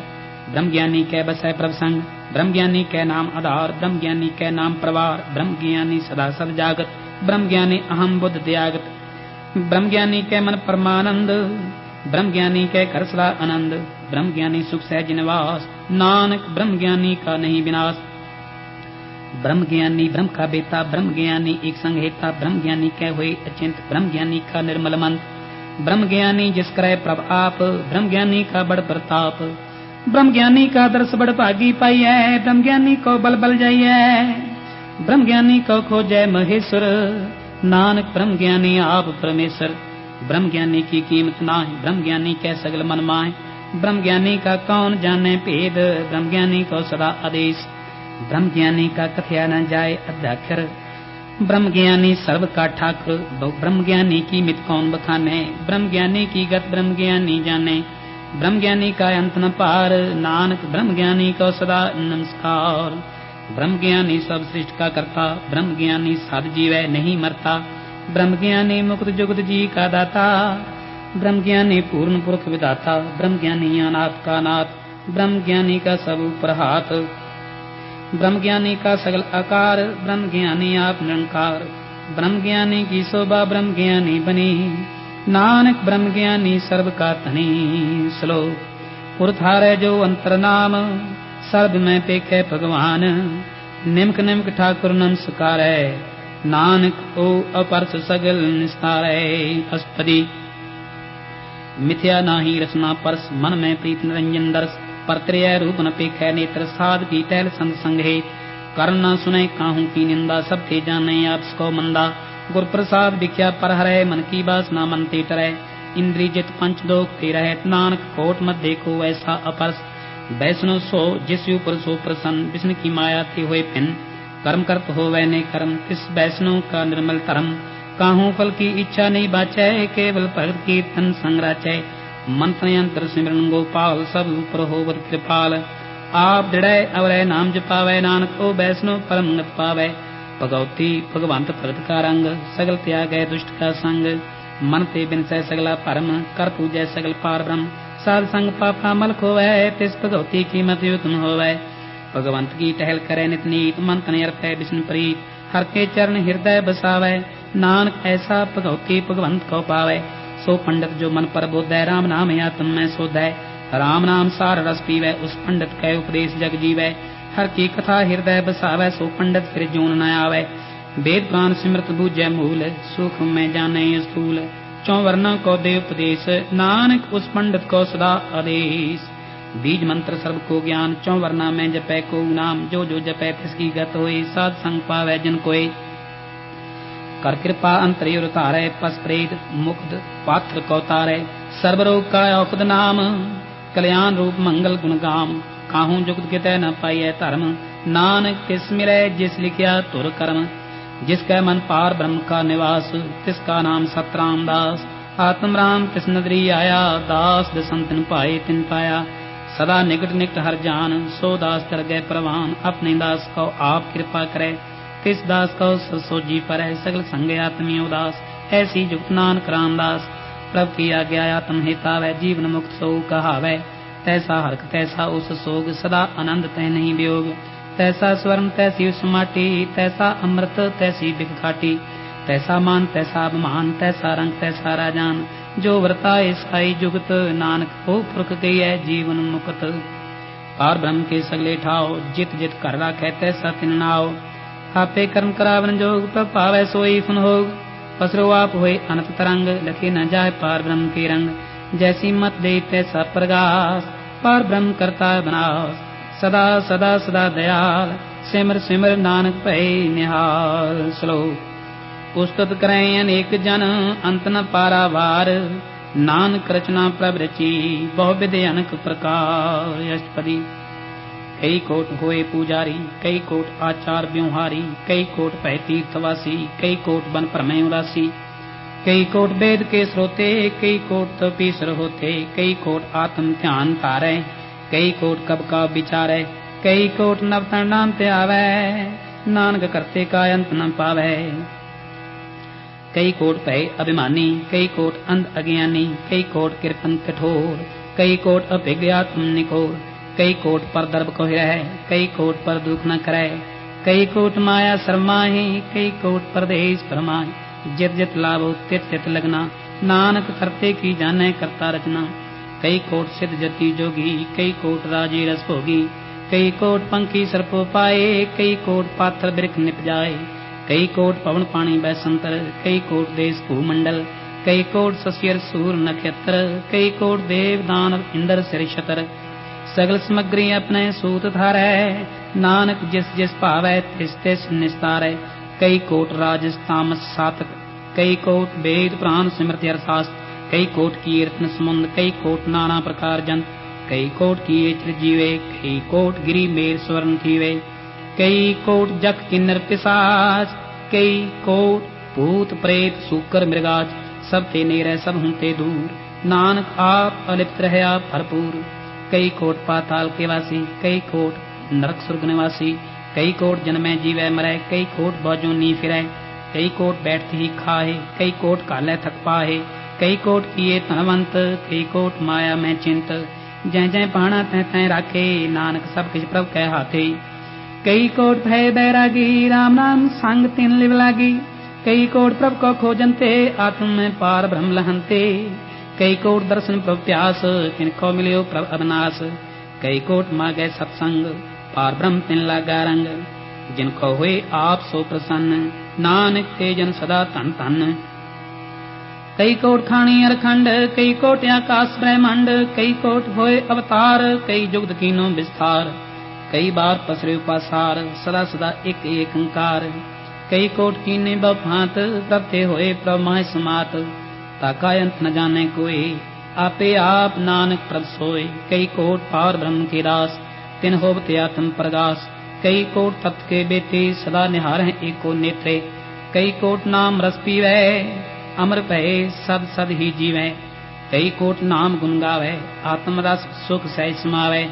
ब्रह्म ज्ञानी कै बसै प्रभ संग। ब्रह्म ज्ञानी कै नाम आधार, ब्रह्म ज्ञानी कै नाम प्रवार, ब्रह्म ज्ञानी सदा सद जागत, ब्रह्म ज्ञानी अहम बुद्ध त्यागत, ब्रह्म ज्ञानी कै मन परमानंद, ब्रह्म ज्ञानी कै कर सदा आनंद, ब्रह्म ज्ञानी सुख सहज निवास, नानक ब्रह्म ज्ञानी का नहीं विनाश। ब्रह्म ज्ञानी ब्रह्म का बेता, ब्रह्म ज्ञानी एक संग हेता, ब्रह्म ज्ञानी कै हुए अचिंत, ब्रह्म ज्ञानी का निर्मल मंत्र, ब्रह्म ज्ञानी जिस करे प्रभ आप, ब्रह्म ज्ञानी का बड़ प्रताप, ब्रह्म ज्ञानी का दर्श बड़ भागी पाई है, ब्रह्म ज्ञानी को बल बल जाइए, ब्रह्म ज्ञानी को खोजै महेश्वर, नानक ब्रह्म ज्ञानी आप परमेश्वर। ब्रह्म ज्ञानी की कीमत नाहि, ब्रह्म ज्ञानी कै सगल मन माहि, ब्रह्म ज्ञानी का कौन जाने भेद, ब्रह्म ज्ञानी को सदा आदेश, ब्रह्म ज्ञानी का कथया न जाए अध्याक्षर, ब्रह्म ज्ञानी सर्व का ठाकुर, ब्रह्म ज्ञानी की मित कौन बखाने, ब्रह्म ज्ञानी की गत ब्रह्म ज्ञानी जाने, ब्रह्म ज्ञानी का अंत न पार, नानक ब्रह्म ज्ञानी को सदा नमस्कार। ब्रह्म ज्ञानी सब सृष्टि का करता, ब्रह्म ज्ञानी साध जीवै नहीं मरता, ब्रह्म ज्ञानी मुक्त जुगत जी का दाता, ब्रह्म ज्ञानी पूर्ण पुरुष विदाता, ब्रह्म ज्ञानी अनाथ का नाथ, ब्रह्म ज्ञानी का सब ऊपर हाथ, ब्रह्म ज्ञानी का सगल आकार, ब्रह्म ज्ञानी आप निरंकार, ब्रह्म ज्ञानी की शोभा ब्रह्म ज्ञानी बनी, नानक ब्रह्म ज्ञानी सर्व का धनी। श्लोक पुरथारे जो अंतर नाम, सर्व में पेखे भगवान, निमक निमक ठाकुर नमस्कार, नानक ओ अपरस सगल निस्तार। अष्टपदी मिथ्या नाही रचना परस, मन में प्रीत निरंजन दर्श, परत्रय रूप न पेखै नेत्र, साध की टहल संत संगे, कर्ण न सुने काहू की निंदा, सब थे जाने आप सको मंदा, गुर प्रसाद विख्या पर हरै, मन की बासना मन ते टरै, इंद्रिय जित पंच दोख ते रहत, नानक कोट मत देखो ऐसा अपरस, वैष्णव सो जिस ऊपर सो प्रसन्न, विष्णु की माया थे हुए भिन्न, कर्म करत हो वै ने कर्म, तिस वैष्णव का निर्मल धर्म, काहू फल की इच्छा नहीं बाचै, केवल भगत कीर्तन संग राचै, मंत्र यंत्र सिमरन गोपाल, सब ऊपर होवर कृपाल, आप दृढ़ अवरय नाम जपावै, नानक ओ वैष्णव परम गत पावै, भगवती भगवंत भगत का रंग, सगल त्याग है दुष्ट का संग, मन ते बिनसै सगला परम, कर पूजै सगल पार ब्रह्म, साध संग पापा मल खोवै, तिस भगवती की मत युतम होवै, भगवंत की टहल करे नित नीत, मन तन अर्पै विष्णु प्रीत, हर के चरण हृदय बसावै, नानक ऐसा भगवती भगवंत को पावै, सो पंडित जो मन पर बोधै, राम नाम आत्म में सोधै, राम नाम सार रस पीवै, उस पंडित कै उपदेश जग जीवै, हर की कथा हृदय बसावै, सो पंडित फिर जून न आवै, वेद पुराण सिमृत बूझै मूल, सुख में जाने स्थूल, चौ वर्णों को दे उपदेश, नानक उस पंडित को सदा आदेश, बीज मंत्र सर्व को ज्ञान, चौ वर्णा में जपै को नाम, जो जो जपै तिसकी गत होई, साध संग पावै जिन कोई, कर कृपा अंतरे उतारै, पस प्रेत मुक्त पात्र को तारै, सर्व रोग का औषध नाम, कल्याण रूप मंगल गुण गाम, काहू जुगत कितै न पाइयै धर्म, नानक तिस मिलै जिस लिखिया तुर कर्म, जिसका मन पार ब्रह्म का निवास, तिसका नाम सतराम दास, आत्म राम तिस नदरी आया, दास दसंतन पाए तिन पाया, सदा निकट निकट हर जान, सो दास कर गए प्रवान, अपने दास को आप कृपा करे, तिस दास को सोजी पर सगल संग आत्मी उदास, ऐसी जुगत नानक रामदास, प्रभु की आज्ञा आत्म हितावै, जीवन मुक्त सो कहावै, तैसा हरक तैसा उस सोग, सदा आनंद तै नहीं वियोग, तैसा स्वर्ण तैसी उस माटी, तैसा अमृत तैसी बिग खाटी, तैसा मान तैसा अभिमान, तैसा रंग तैसा राजान, जो वर्ताए साई जुगत, नानक हो पुरख गई है जीवन मुक्त, पार ब्रह्म के सगले ठाओ, जित जित कर राखै तैसा तिन नाओ, आपे कर्म करावन जोग, प्रभ पावै सोई फुन होग, पसरो आप होए अनंत तरंग, लखे न जाए पार ब्रह्म के रंग, जैसी मत दे तैसा प्रगास, पार ब्रह्म करता बनास, सदा सदा सदा दयाल, सिमर सिमर नानक भय निहाल। श्लोक उस्तुत करें अनेक जन, अंत न पारावार, नानक रचना प्रभ रची, बहु विधि अनेक प्रकार। अष्टपदी कई कोट होए पुजारी, कई कोट आचार व्यवहारी, कई कोट पै तीर्थवासी, कई कोट बन परमय उदासी, कई कोट वेद के स्रोते, कई कोट तो पीसर होते, कई कोट आत्म ध्यान तारै, कई कोट कब का विचारै, कई कोट नवतन नाम ते आवै, नानक करते का अंत न पावै। कई कोट भय अभिमानी, कई कोट अंध अज्ञानी, कई कोट कृपन कठोर, कई कोट अभिज्ञात्म निकोर, कई कोट पर दर्ब कोहि रहे, कई कोट पर दुख न करे, कई कोट माया शरमाही, कई कोट परदेश फरमाही। जित जित लाभो तित तित लगना, नानक करते की जाने करता रचना। कई कोट सिद्ध जति जोगी, कई कोट राजी रस भोगी, कई कोट पंखी सर्पो पाए, कई कोट पाथर बिरख निप जाए, कई कोट पवन पानी बैसंतर, कई कोट देश भूमंडल, कई कोट सस्यर सूर नक्षत्र, कई कोट देव दानव इंद्र सिर छतर। सगल समग्री अपने सूत धारै, नानक जिस जिस भावै तिस तिस निस्तारै। कई कोट राजस तामस सातक, कई कोट वेद पुराण स्मृति अर्थशास्त्र, कई कोट कीर्तन समुंद, कई कोट नाना प्रकार जंत, कई कोट किए चिरजीवे, कई कोट गिरी मेर स्वर्ण थीवे, कई कोट जख किन्नर पिशाच, कई कोट भूत प्रेत सूकर मृगाज। सब ते नेरे सब हुंते दूर, नानक आप अलिप्त रहया भरपूर। कई कोट पाताल के वासी, कई कोट नरक सुर्ग निवासी, कई कोट जन्मै जीवै मरै, कई कोट बौजों नी फिरै, कई कोट बैठती ही खाए, कई कोट काले थक पाए, कई कोट किए धनवंत, कई कोट माया में चिंत। जै जै पाना तै तै राखे, नानक सब किछ प्रभ कै हाथे। कई कोट भय बैरागी, राम नाम संग तिन लिव लागी, कई कोट प्रभ को खोजनते, आत्म में पार ब्रह्म लहनते। कई कोट दर्शन प्रभ प्यास, तिनको मिलियो प्रभ अविनाश, कई कोट मांगे सत्संग, पार ब्रह्म तिन लागा रंग। जिनको हुए आप सो प्रसन्न, नानक ते जन सदा धन धन। कई कोट खानी अरखंड, कई कोट आकाश ब्रह्मांड, कई कोट होए अवतार, कई जुगत कीनो विस्तार, कई बार पसरे उपासार, सदा सदा एक एक ओंकार। कई कोट कीने बभांत, प्रभ ते होए प्रभ माह समात, ताका अंत न जाने कोई, आपे आप नानक प्रभ सोए। कई कोट पार ब्रह्म के दास, तिन होवते आत्म प्रगास, कई कोट तत्व के बेटे, सदा निहार हैं एको नेत्रे। कई कोट नाम रस पीवै, अमर भय सद सद ही जीवै, कई कोट नाम गुण गावै, आत्म रस सुख सह समावै।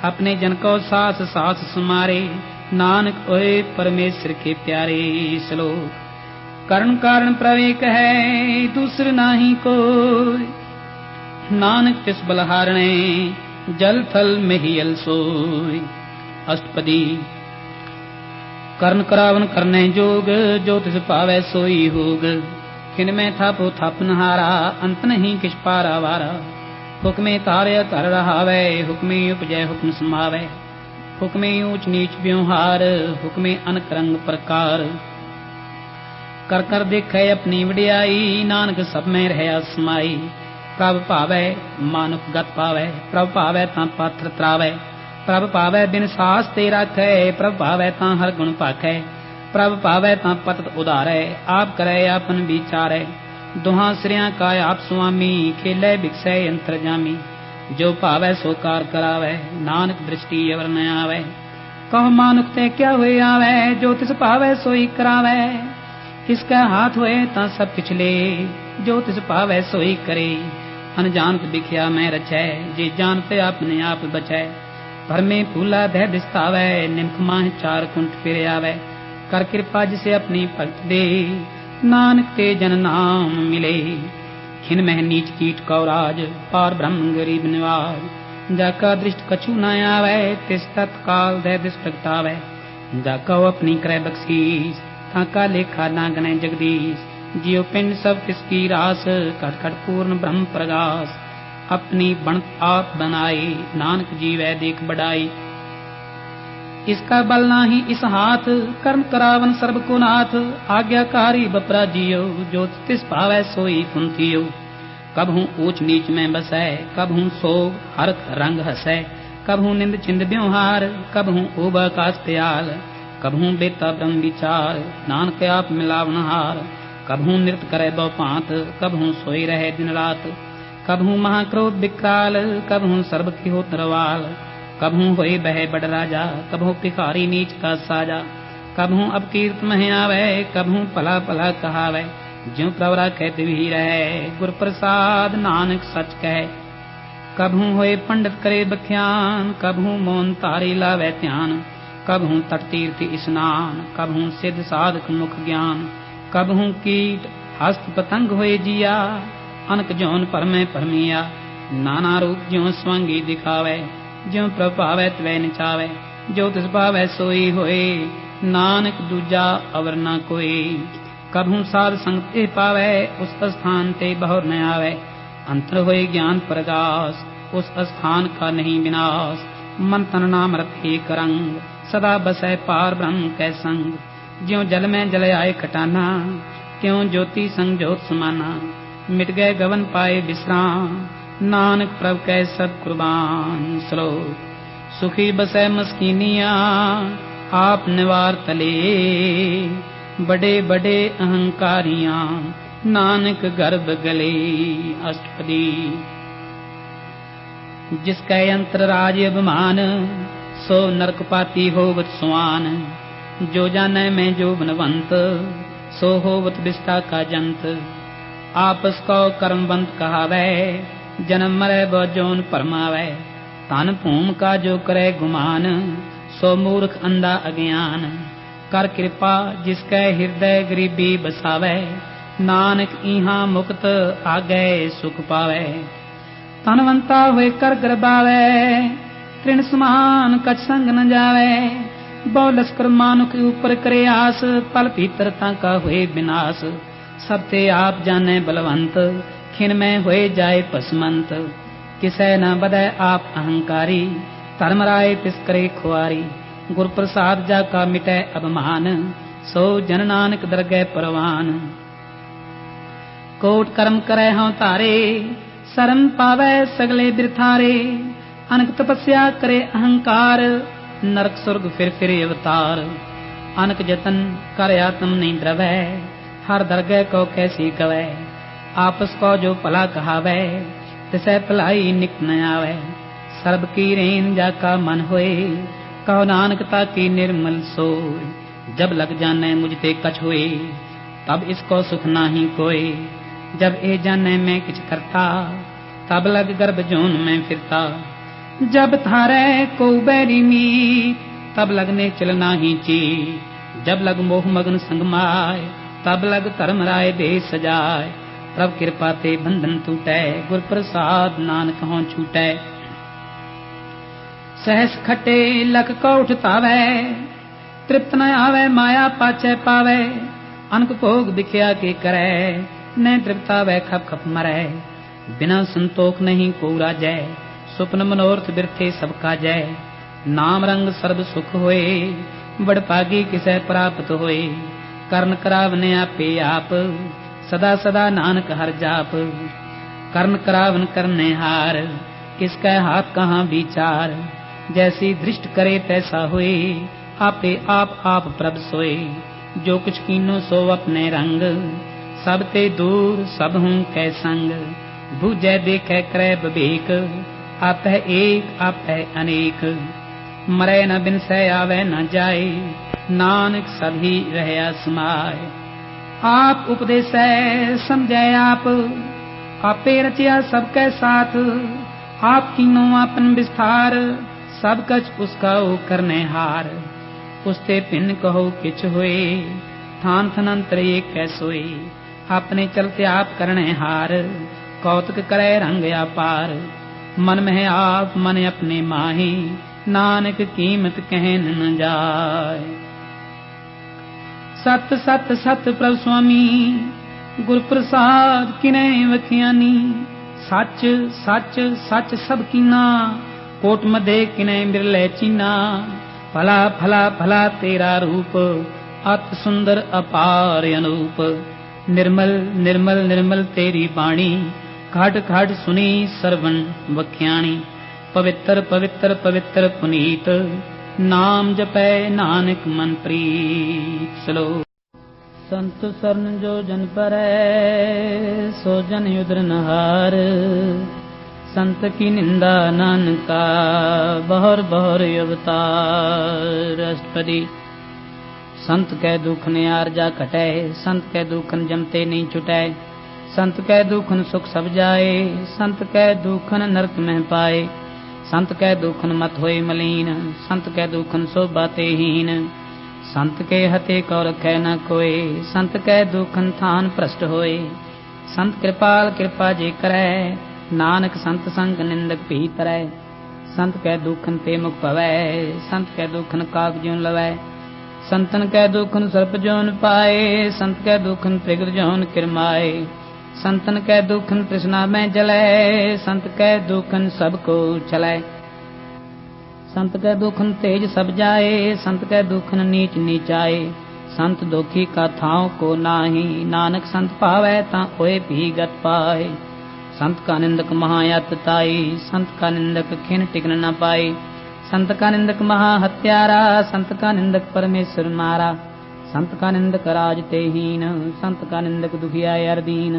अपने जन को सास सास समारे, नानक ओए परमेश्वर के प्यारे। श्लोक करण कारण प्रवेक है, दूसर नाही कोई, नानक तिस बलहारणे, जल थल महियल सोई। अष्टपदी करण करावन करने जोग, जो तिस पावै सोई होग। खिन में थापो थापन हारा, अंत नहीं किछ पारा वारा। हुक्मे तारे तर रहावै, हुक्मे उपजय हुक्म समावै। हुक्मे ऊंच नीच व्यवहार, हुक्मे अनक रंग प्रकार। कर कर देखे अपनी वडियाई, नानक सब में रहया समाई। प्रभ भावै मानुख गत पावै, प्रभ भावै तां पात्र त्रावै। प्रभ भावै बिन सास ते राखै, प्रभ भावै तां हर गुण पाखै। प्रभ भावै तां पतत उधारै, आप करै आपन विचारै। दुहां सिरियां का आप स्वामी, खेलै बिकसै अंतरजामी। जो भावै सो कार करावै, नानक दृष्टि अवर न आवै। कहो मानुख ते क्या हुए आवै, जो तिस भावै सोई करावै। इसका हाथ होए तां सब किछ ले, जो तिस भावै सोई करे। अनजानत बिख्या मैं रचै, जे जानते अपने आप बचै। भर में फूला धै दिस्तावै, निमख माह चार कुंठ फिर आवै। कर कृपा जिसे अपनी भक्त दे, नानक ते जन नाम मिले। खिन मह नीच कीट कौराज, पार ब्रह्म गरीब निवाज। जाका दृष्ट कछु न आवै, तिस तत्काल धै दिस प्रगटावै। जाका अपनी क्रय बख्शीस, ताका लेखा ना गणे जगदीश। जियो पिंड सब किसकी रास, घट घट पूर्ण ब्रह्म प्रगास। अपनी बनत आप बनाई, नानक जीवै देख बढ़ाई। इसका बल नाही इस हाथ, कर्म करावन सर्ब को नाथ। आज्ञाकारी बपरा जियो, जो तिस भावै सोई कुंथियो। कबहू ऊंच नीच में बसै, कबहू सोग हरख रंग हसै। कबहू निंद चिंद व्यवहार, कबहू ऊब आकाश प्याल। कबहू बेता ब्रह्म विचार, नानक आप मिलावनहार। कबहू नृत्य करे बहु पांत, कबहू सोई रहे दिन रात। कबहू महाक्रोध विकराल, कबहू सर्ब की हो तरवाल। कबहू होए बह बड़ राजा, कबहू भिखारी नीच का साजा। कबहू अपकीर्त मह आवै, कबहू भला भला कहावै। ज्यों प्रभ राखै तिवही रहै, गुर प्रसाद नानक सच कहै। कबहू होए पंडित करे बख्यान, कबहू मौन तारी लावै ध्यान। कबहू तट तीर्थ स्नान, कबहू सिद्ध साधक मुख ज्ञान। कबहू कीट हस्त पतंग होए जिया, अनक जौन परमै परमिया। नाना रूप ज्यों स्वांगी दिखावै, ज्यों प्रभ भावै त्वै नचावै, जो तिस भावै सोई होए, नानक दूजा अवर न कोई। कभू साध संग ते पावै, उस स्थान ते बहुर न आवै, अंतर होए ज्ञान प्रगास, उस स्थान का नहीं विनाश। मन तन नाम रत एक रंग, सदा बसै पार ब्रह्म कै संग। ज्यों जल में जल आए खटाना, त्यों ज्योति संग ज्योत समाना। मिट गए गवन पाए विश्राम, नानक प्रभ कै सब कुर्बान। श्लोक सुखी बसै मस्कीनिया, आप निवार तले, बड़े बड़े अहंकारियां, नानक गर्भ गले। अष्टपदी जिसकै अंतर राज अभिमान, सो नरकपाती होवत सुआन। जो जानै मैं जो बनवंत, सो होवत विष्टा का जंत। आपस को कर्मवंत कहावै, जन्म मरै ब जोन परमावै। तन भूम का जो करे गुमान, सो मूर्ख अंधा अज्ञान। कर कृपा जिसकै हृदय गरीबी बसावै, नानक इहाँ मुक्त आगै सुख पावै। तनवंता होए कर गरबावै, तृण समान कछ संग न जावै। बहु लश्कर मानुख ऊपर करे आस, पल भीतर ताका होए विनाश। सब ते आप जाने बलवंत, खिन में होए जाए भस्मंत। किसै न बदै आप अहंकारी, धर्म राय तिस करे खुआरी। गुर प्रसाद जाका मिटै अभिमान, सो जन नानक दरगह परवान। कोट कर्म करे हਉ तारे, शर्म पावै सगले बिरथारे। अनक तपस्या करे अहंकार, नरक सुर्ग फिर अवतार। अनक जतन कर आत्म नहीं द्रवै, हर दरगह को कैसी गवै। आपस को जो भला कहावै, तिसै भलाई निक न आवै। सर्ब की रेन जाका मन होए, कहो नानक ताकी निर्मल सोय। जब लग जाने मुझ ते कछ होए, तब इसको सुख नाही कोय। जब ए जाने मैं किछ करता, तब लग गर्भ जोन में फिरता। जब थारे को बैरी मीत, तब लगने चलना ही ची। जब लग मोह मगन संग माय, तब लग धर्म राय दे सजाय। प्रभ कृपा ते बंधन टूटै, गुर प्रसाद नानक हों छूटै। सहस खटे लख को उठतावै, तृप्त न आवे माया पाछै पावै। अनक भोग दिखिया के करै, न तृप्तावै खप खप मरै। बिना संतोख नहीं को राजै, सुपन मनोरथ बिरथे सब काजै। नाम रंग सर्ब सुख होए, बड़ भागी किसै प्राप्त होए। कर्ण करावने आपे आप, सदा सदा नानक हर जाप। कर्ण करावन करने हार, किसकै हाथ कहाँ विचार। जैसी दृष्ट करे तैसा होए, आपे आप प्रभ सोए। जो कुछ कीनो सो अपने रंग, सब ते दूर सब हूँ कै संग। बूझै देखै करे विवेक, आप है एक आप है अनेक। मरै न बिनसै आवे न जाए, नानक सभी रहया समाय। आप उपदेसै समझै आप, आपे रचिया सबकै साथ। आप कीनो आपन विस्तार, सब कछ उसका ओ करने हार। उसते भिन्न कहो किछ होए, थान थनंतर एक कै सोए। अपने चलते आप करने हार, कौतक करे रंग अपार। मन में आप मन अपने माही, नानक कीमत कहन न जाय। सत सत सत प्रभु स्वामी, गुर प्रसाद किने वखियानी। सच सच सच सब कीना, कोट मधे किने बिरले चीना। भला भला भला तेरा रूप, अत सुंदर अपार अनूप। निर्मल निर्मल निर्मल तेरी बाणी, घट घट सुनी सरवण वख्याणी। पवित्र पवित्र पवित्र पुनीत, नाम जपै नानक मन प्रीत। श्लोक संत सरन जो जन परै, सो जन युद्र नहार। संत की निंदा नानका, बहुर बहुर अवतार। अष्टपदी संत कै दुख नियार जा कटै, संत कै दुखन जमते नहीं छुटै। संत कै दुखन सुख सब जाए, संत कै दुखन नरक में पाए। संत कै दुखन मत होए मलीन, संत कै दुखन शोभा ते हीन। संत के हते को रखै न कोय, संत कै दुखन थान भ्रष्ट होए। संत कृपाल कृपा जे करै, नानक संत संग निंदक भी तरै। संत कै दुखन ते मुख पवै, संत कै दुखन काग ज्यों लवै। संतन कै दुखन सर्प जौन पाए, संत कै दुखन त्रिगुर जौन किरमाए। संतन कै दुखन तृष्णा में जलै, संत कै दुखन सबको चलै। संत कै दुखन तेज सब जाए, संत कै दुखन नीच नीचाए। संत दुखी का थाव को नाही, नानक संत पावै तां होए भी गत पाए। संत का निंदक महायत ताई, संत का निंदक खिन टिकन न पाए। संत का निंदक महा हत्यारा, संत का निंदक परमेश्वर मारा। संत का निंदक राज ते हीन, संत का निंदक दुखिया अरदीन।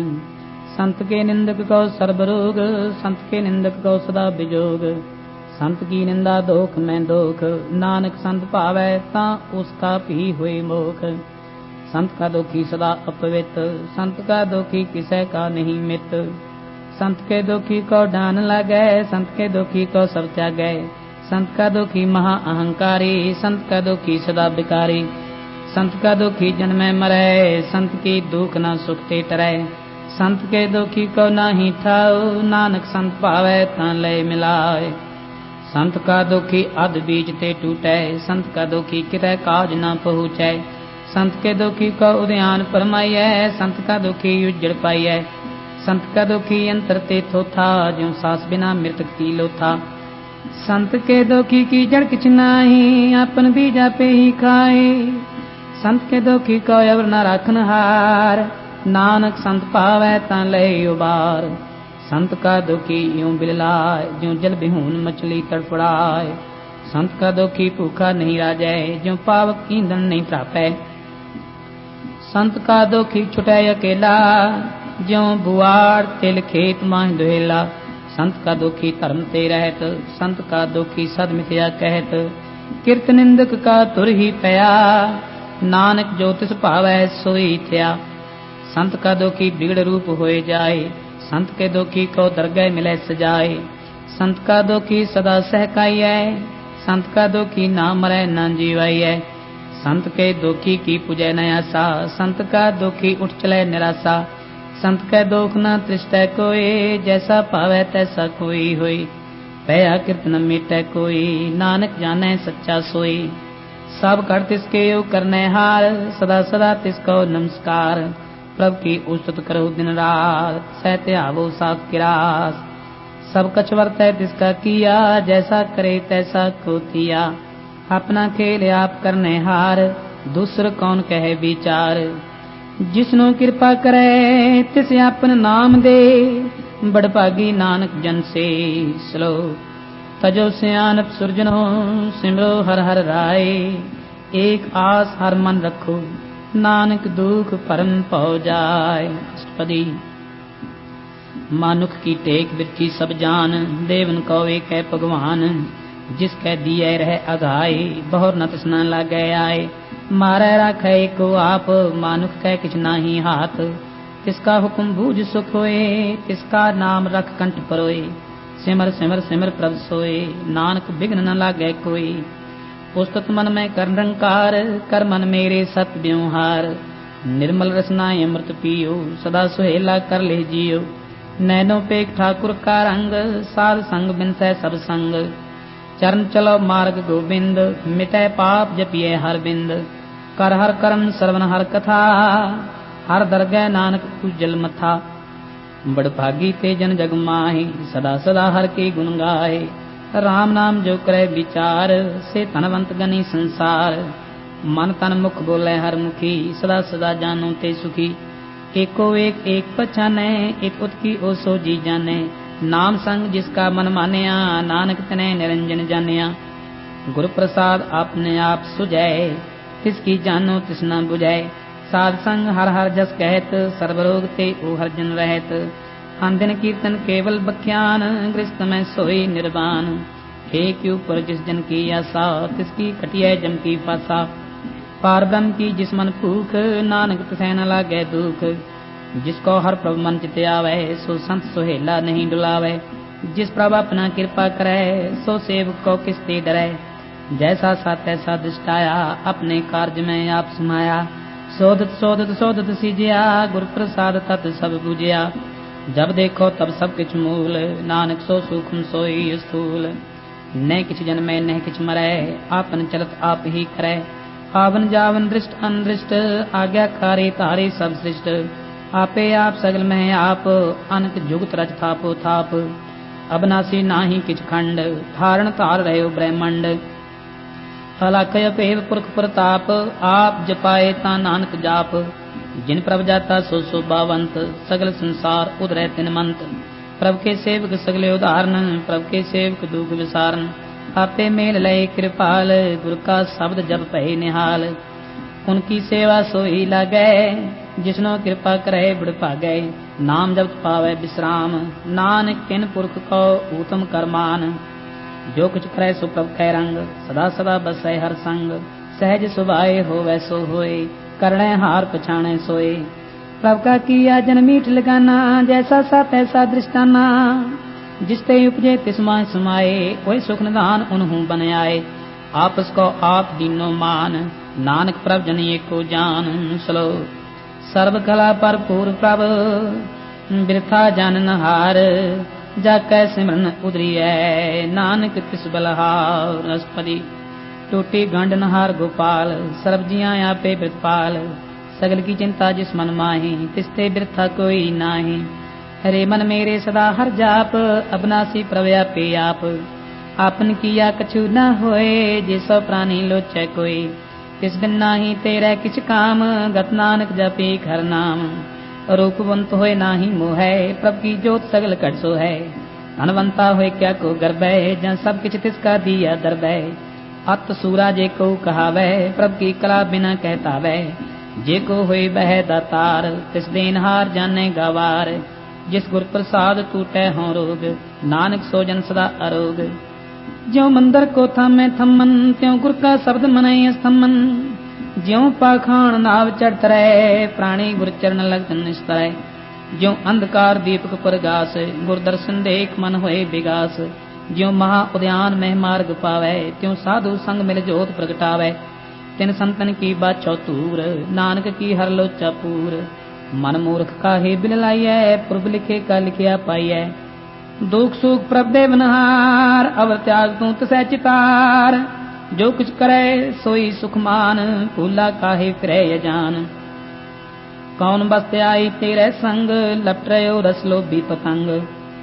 संत के निंदक को सर्ब रोग, संत के निंदक को सदा विजोग। संत की निंदा दोख में दोख, नानक संत पावै तां उसका भी हुए मोख। संत का दुखी सदा अपवित, संत का दुखी किसे का नहीं मित। संत के दुखी को डान लागै, संत के दुखी को सब त्यागै। संत का दुखी महा अहंकारी, संत का दुखी सदा बिकारी। संत का दुखी जन्मे मरै, संत की दुख न सुख ते टरै। संत के दुखी को नाही ठाओ, नानक संत पावै तां लय मिलाए। संत का दुखी अध बीज ते टूटै, संत का दुखी कितै काज न पहुँचै। संत के दुखी को उद्यान फरमाइयै, संत का दुखी उजड़ पाइयै। संत का दुखी अंतर ते थोथा, ज्यों सास बिना मृतक की लोथा। संत के दुखी की जड़ किछ नाही, अपन बीजा पे ही खाए। संत के दुखी को अवर न राखन हार, नानक संत पावै तां लय उबार। संत का दुखी यूं बिललाए, ज्यों जल बिहून मछली तड़फड़ाए। संत का दुखी भूखा नहीं राजै, ज्यों पावक ईंधन नहीं प्रापै। संत का दुखी छुटै अकेला, ज्यों बुआड़ तिल खेत माह दुहेला। संत का दुखी धर्म ते रहत, संत का दुखी सद मिथ्या कहत। किरत निंदक का तुर ही पया, नानक जो तिस भावै सोई थिया। संत का दुखी बिगड़ रूप होए जाए, संत के दुखी को दरगह मिले सजाए। संत का दुखी सदा सहकाइयै, संत का दुखी ना मरै न जीवाइयै। संत के दुखी की पूजै न आसा, संत का दुखी उठ चलै निराशा। संत कै दुख न तृष्टै कोई, जैसा पावै तैसा कोई होई। पया कृत न मिटै कोई, नानक जानै सच्चा सोई। सब कर तिसके यो करनै हार, सदा सदा तिसको नमस्कार। प्रभु की उस्तत करो दिन रात, सहते आवो साख किरास। सब कछ वर्तै तिसका किया, जैसा करे तैसा को थिया। अपना खेल आप करने हार, दूसर कौन कहे विचार। जिसनो कृपा करे तिस आपन नाम दे, बड़भागी नानक जन से सलो। तजो सियानप सुरजनो, सिमरो हर हर राय। एक आस हर मन रखो, नानक दुख परम पौ जाय। अष्टपदी। मानुख की टेक बिरची सब जान, देवन को एक है भगवान। जिसकै दिए रह अघाय, बहुर न तृष्णा लागै आए। मारै राखै को आप, मानुख कै किछ नाही हाथ। तिसका हुक्म बूझ सुख होए, तिसका नाम रख कंठ परोए। सिमर सिमर सिमर प्रभ सोए, नानक बिघ्न न लागै कोई। पुस्तक मन में कर निरंकार, कर मन मेरे सत व्यवहार। निर्मल रसनाय अमृत पियो, सदा सुहेला कर ले जियो। नैनो पेख ठाकुर का रंग, साध संग बिनसै सब संग। चरण चलो मार्ग गोविंद, मिटै पाप जपिए हर बिंद। कर हर करम श्रवण हर कथा, हर दरगह नानक उज्जल मथा। बड़भागी ते जन जग माहि, सदा सदा हर के गुण गाए। राम नाम जो करे विचार, से धनवंत गनी संसार। मन तन मुख बोले हर मुखी, सदा सदा जानो ते सुखी। एको एक पहचानै, एक उत की ओ सो जी जाने। नाम संग जिसका मन मानिया, नानक तने निरंजन जानिया। गुरु प्रसाद अपने आप सुझै, तिसकी जानो तिस न बुझै। साध संग हर हर जस कहत, सर्वरोग ते ओ हर जन रहत। अंदिन कीर्तन केवल बख्यान, गृहस्थ में सोई निर्वाण। एक ऊपर जिस जन की आशा, तिसकी कटिया जम की फासा। पार ब्रह्म की जिस मन भूख, नानक तिसै न लागै दुख। जिसको हर प्रभु मन चित आवे, सो संत सुहेला नहीं डुलावे। जिस प्रभु अपना कृपा करे, सो सेवक को किसते डरे। जैसा सा तैसा दृष्टाया, अपने कार्य में आप समाया। शोधत शोधत शोधत सीजिया, गुरु प्रसाद तत् सब बुझिया। जब देखो तब सब किछ मूल, नानक सो सूक्ष्म सोई स्थूल। न किछ जन्मै न किछ मरै, आपन चलत आप ही करै। आवन जावन दृष्ट अनदृष्ट, आज्ञाकारी तारे सब सृष्ट। आपे आप सगल में आप, अनक जुगत रच थापो थाप। अबनासी नाही किछ खंड, धारण तार रहो ब्रह्मंड। अलख अपेव पुरख प्रताप, आप जपाए ता नानक जाप। जिन प्रभ जाता सो शोभावंत, सगल संसार उदरै तिन मंत। प्रभ के सेवक सगले उदाहरण, प्रभ के सेवक दुख विसारण। आपे मेल लय कृपाल, गुरु का शब्द जब पै निहाल। उनकी सेवा सोई लागै, जिसनो कृपा करे बड़ भागै। नाम जब पावै विश्राम, नानक तिन पुरख को उत्तम करमान। जो कुछ करे सो प्रभ कै रंग, सदा सदा बसै हर संग। सहज सुभाए होवै सो होए, करणै हार पछाणै सोए। प्रभ का किया जन मीठ लगाना, जैसा सा तैसा दृष्टाना। जिसते उपजे तिस माय समाए, वही सुख निधान उन्हू बन आए। आपस को आप दीनो मान, नानक प्रभ जन एको जान। सलो सर्व कला भरपूर प्रभ, बिरथा जन नहार। जाकै सिमरन उदरियै, नानक तिस बलहार। अष्टपदी टूटी गंड नहार गोपाल, सर्व जियां आपे बिरपाल। सगल की चिंता जिस मन माही, तिसते बिरथा कोई नाही। हरे मन मेरे सदा हर जाप, अबनासी प्रभ आपे आप। आपन किया कछु न होए, जे सो प्राणी लोचै कोई। तिस बिन नाही तेरे किछ काम, गत नानक जपे हर नाम। रूपवंत होए नाही मोहै, प्रभ की जोत सगल कट सो है। धनवंता होए क्या को गर्बै, जहाँ सब किछ तिसका दिया दरबै। अत सूरा जे को कहावै, प्रभ की कला बिना कहतावै। जे को होए बह दातार, तिस देनहार जाने गवार। जिस गुर प्रसाद टूटै हों रोग, नानक सो जन सदा अरोग। ज्यों मंदिर को थामे थमन, त्यों गुर का शब्द मनै स्तमन। ज्यों पाखाण नाव चढ़त रहे, प्राणी गुर चरण लग निस्तरै। ज्यों अंधकार दीपक प्रगास, गुर दर्शन देख मन होए विगास। ज्यों महा उद्यान में मार्ग पावै, त्यों साधु संग मिल जोत प्रगटावै। तिन संतन की बाछो तूर, नानक की हर लोचा पूर। मन मूर्ख काहे बिल लाइयै, पुरब लिखे का लिखिया पाइयै। दुख सुख प्रभ दे बनहार, अवर त्याग तू तसै चितार। जो कुछ करे सोई सुखमान, भूला काहे फिरै अजान। कौन बसते आई तेरे संग, लपट रहो रस लोभी पतंग।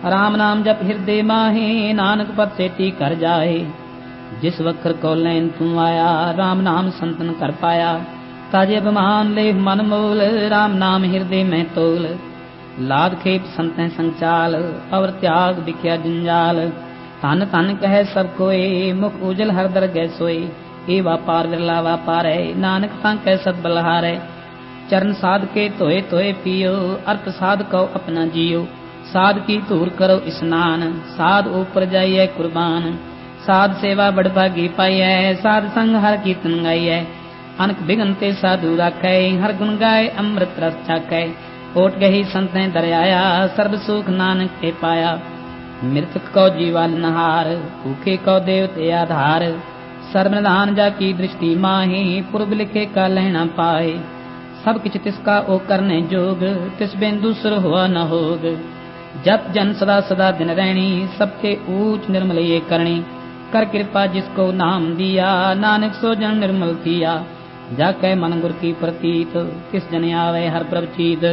राम नाम जप हृदय माहे, नानक पद सेती कर जाए। जिस वक्र को लैन तू आया, राम नाम संतन कर पाया। ताजे अभिमान ले मन मोल, राम नाम हृदय में तोल। लाद खेप संतै संचाल, अवर त्याग दिखिया जंजाल। धन धन कह सब कोई, मुख उजल हर दरगह सोई। ए वापार विरला वापारै, नानक तांकै सद बलहारै। चरण साध के धोए धोए पियो, अर्थ साध को अपना जियो। साध की धूर करो स्नान, साध ऊपर जाइए कुर्बान। साध सेवा बड़ भागी पाइयै, साध संग हर कीर्तन गाइयै। अनक बिघन ते साधु राखै, हर गुण गाय अमृत रस चाखै। ओट गही संतै दरयाया, सर्व सुख नानक के पाया। मृतक को जीवाल नहार, भूखे को देवते आधार। सर्वनिधान जाकी दृष्टि माही, पूर्व लिखे का लहना पाए। सब किछ तिसका ओ करने जोग, तिस बिन दूसर हुआ न होग। जप जन सदा सदा दिन रहनी, सबके ऊंच निर्मल ये करनी। कर कृपा जिसको नाम दिया, नानक सो जन निर्मल किया। जाकै मन गुर की प्रतीत, किस जन आवे हर प्रभ चीत।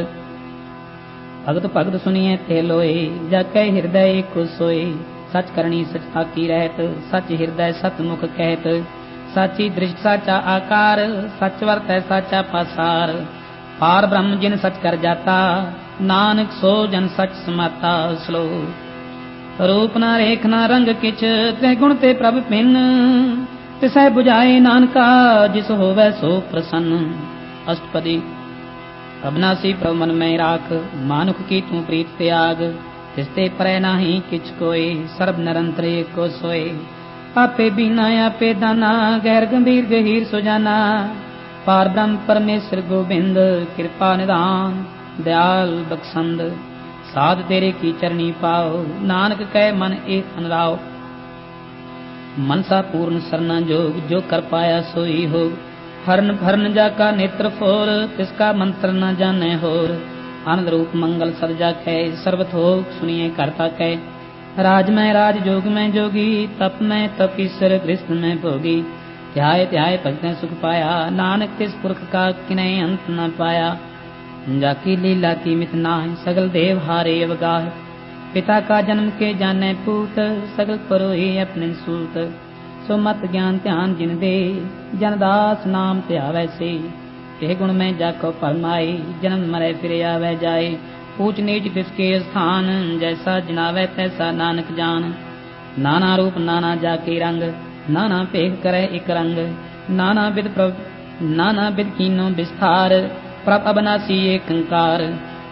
भगत भगत सुनिए ते लोए, जाकै हृदय को सोए। सच करनी सचता की रहत, सच हृदय सतमुख कहत। साची दृष्टि साचा आकार, सच वर्तै साचा पासार। पार ब्रह्म जिन सच कर जाता, नानक सो जन सच समाता। श्लोक रूप ना रेख ना रंग किछ, त्रै गुण ते प्रभ भिन। तिसै बुझाए नानका, जिस होवै सो प्रसन्न। अष्टपदी अबनासी प्रभ मन में राख, मानुख की तू प्रीत त्याग। तिसते परै नाही किछ कोय, सर्ब निरंतर एको सोय। आपे बीना आपे दाना, गैर गंभीर गहीर सुजाना। पार ब्रह्म परमेश्वर गोबिंद, कृपा निधान दयाल बख्शंद। साध तेरे की चरणी पाओ, नानक कह मन एक अनराओ। मनसा पूर्ण सरना जोग, जो कर पाया सोई हो। हरन भरन जाका नेत्र फोर, तिसका मंत्र न जाने होर। आनंद रूप मंगल सद जाकै, सर्वथोक सुनिए करता कै। राज में राज जोग में जोगी, तप में तपीश्वर गृहस्थ में भोगी। ध्याय ध्याय भगतें सुख पाया, नानक तिस पुरख का किन्हीं अंत न पाया। जाकी लीला की मित नाहि, सगल देव हारे अवगाह। पिता का जन्म के जाने पूत, सगल परोहि अपने सूत। सो मत ज्ञान ध्यान जिन दे, जनदास नाम त्यावै से। यह गुण में जाको फरमाए, जन्म मरे फिर आवे जाए। ऊंच नीच तिसके स्थान, जैसा जनावे तैसा नानक जान। नाना रूप नाना जाके रंग, नाना भेद करे एक रंग। नाना विद कीनो विस्तार, प्रभ अबनासी एक कंकार।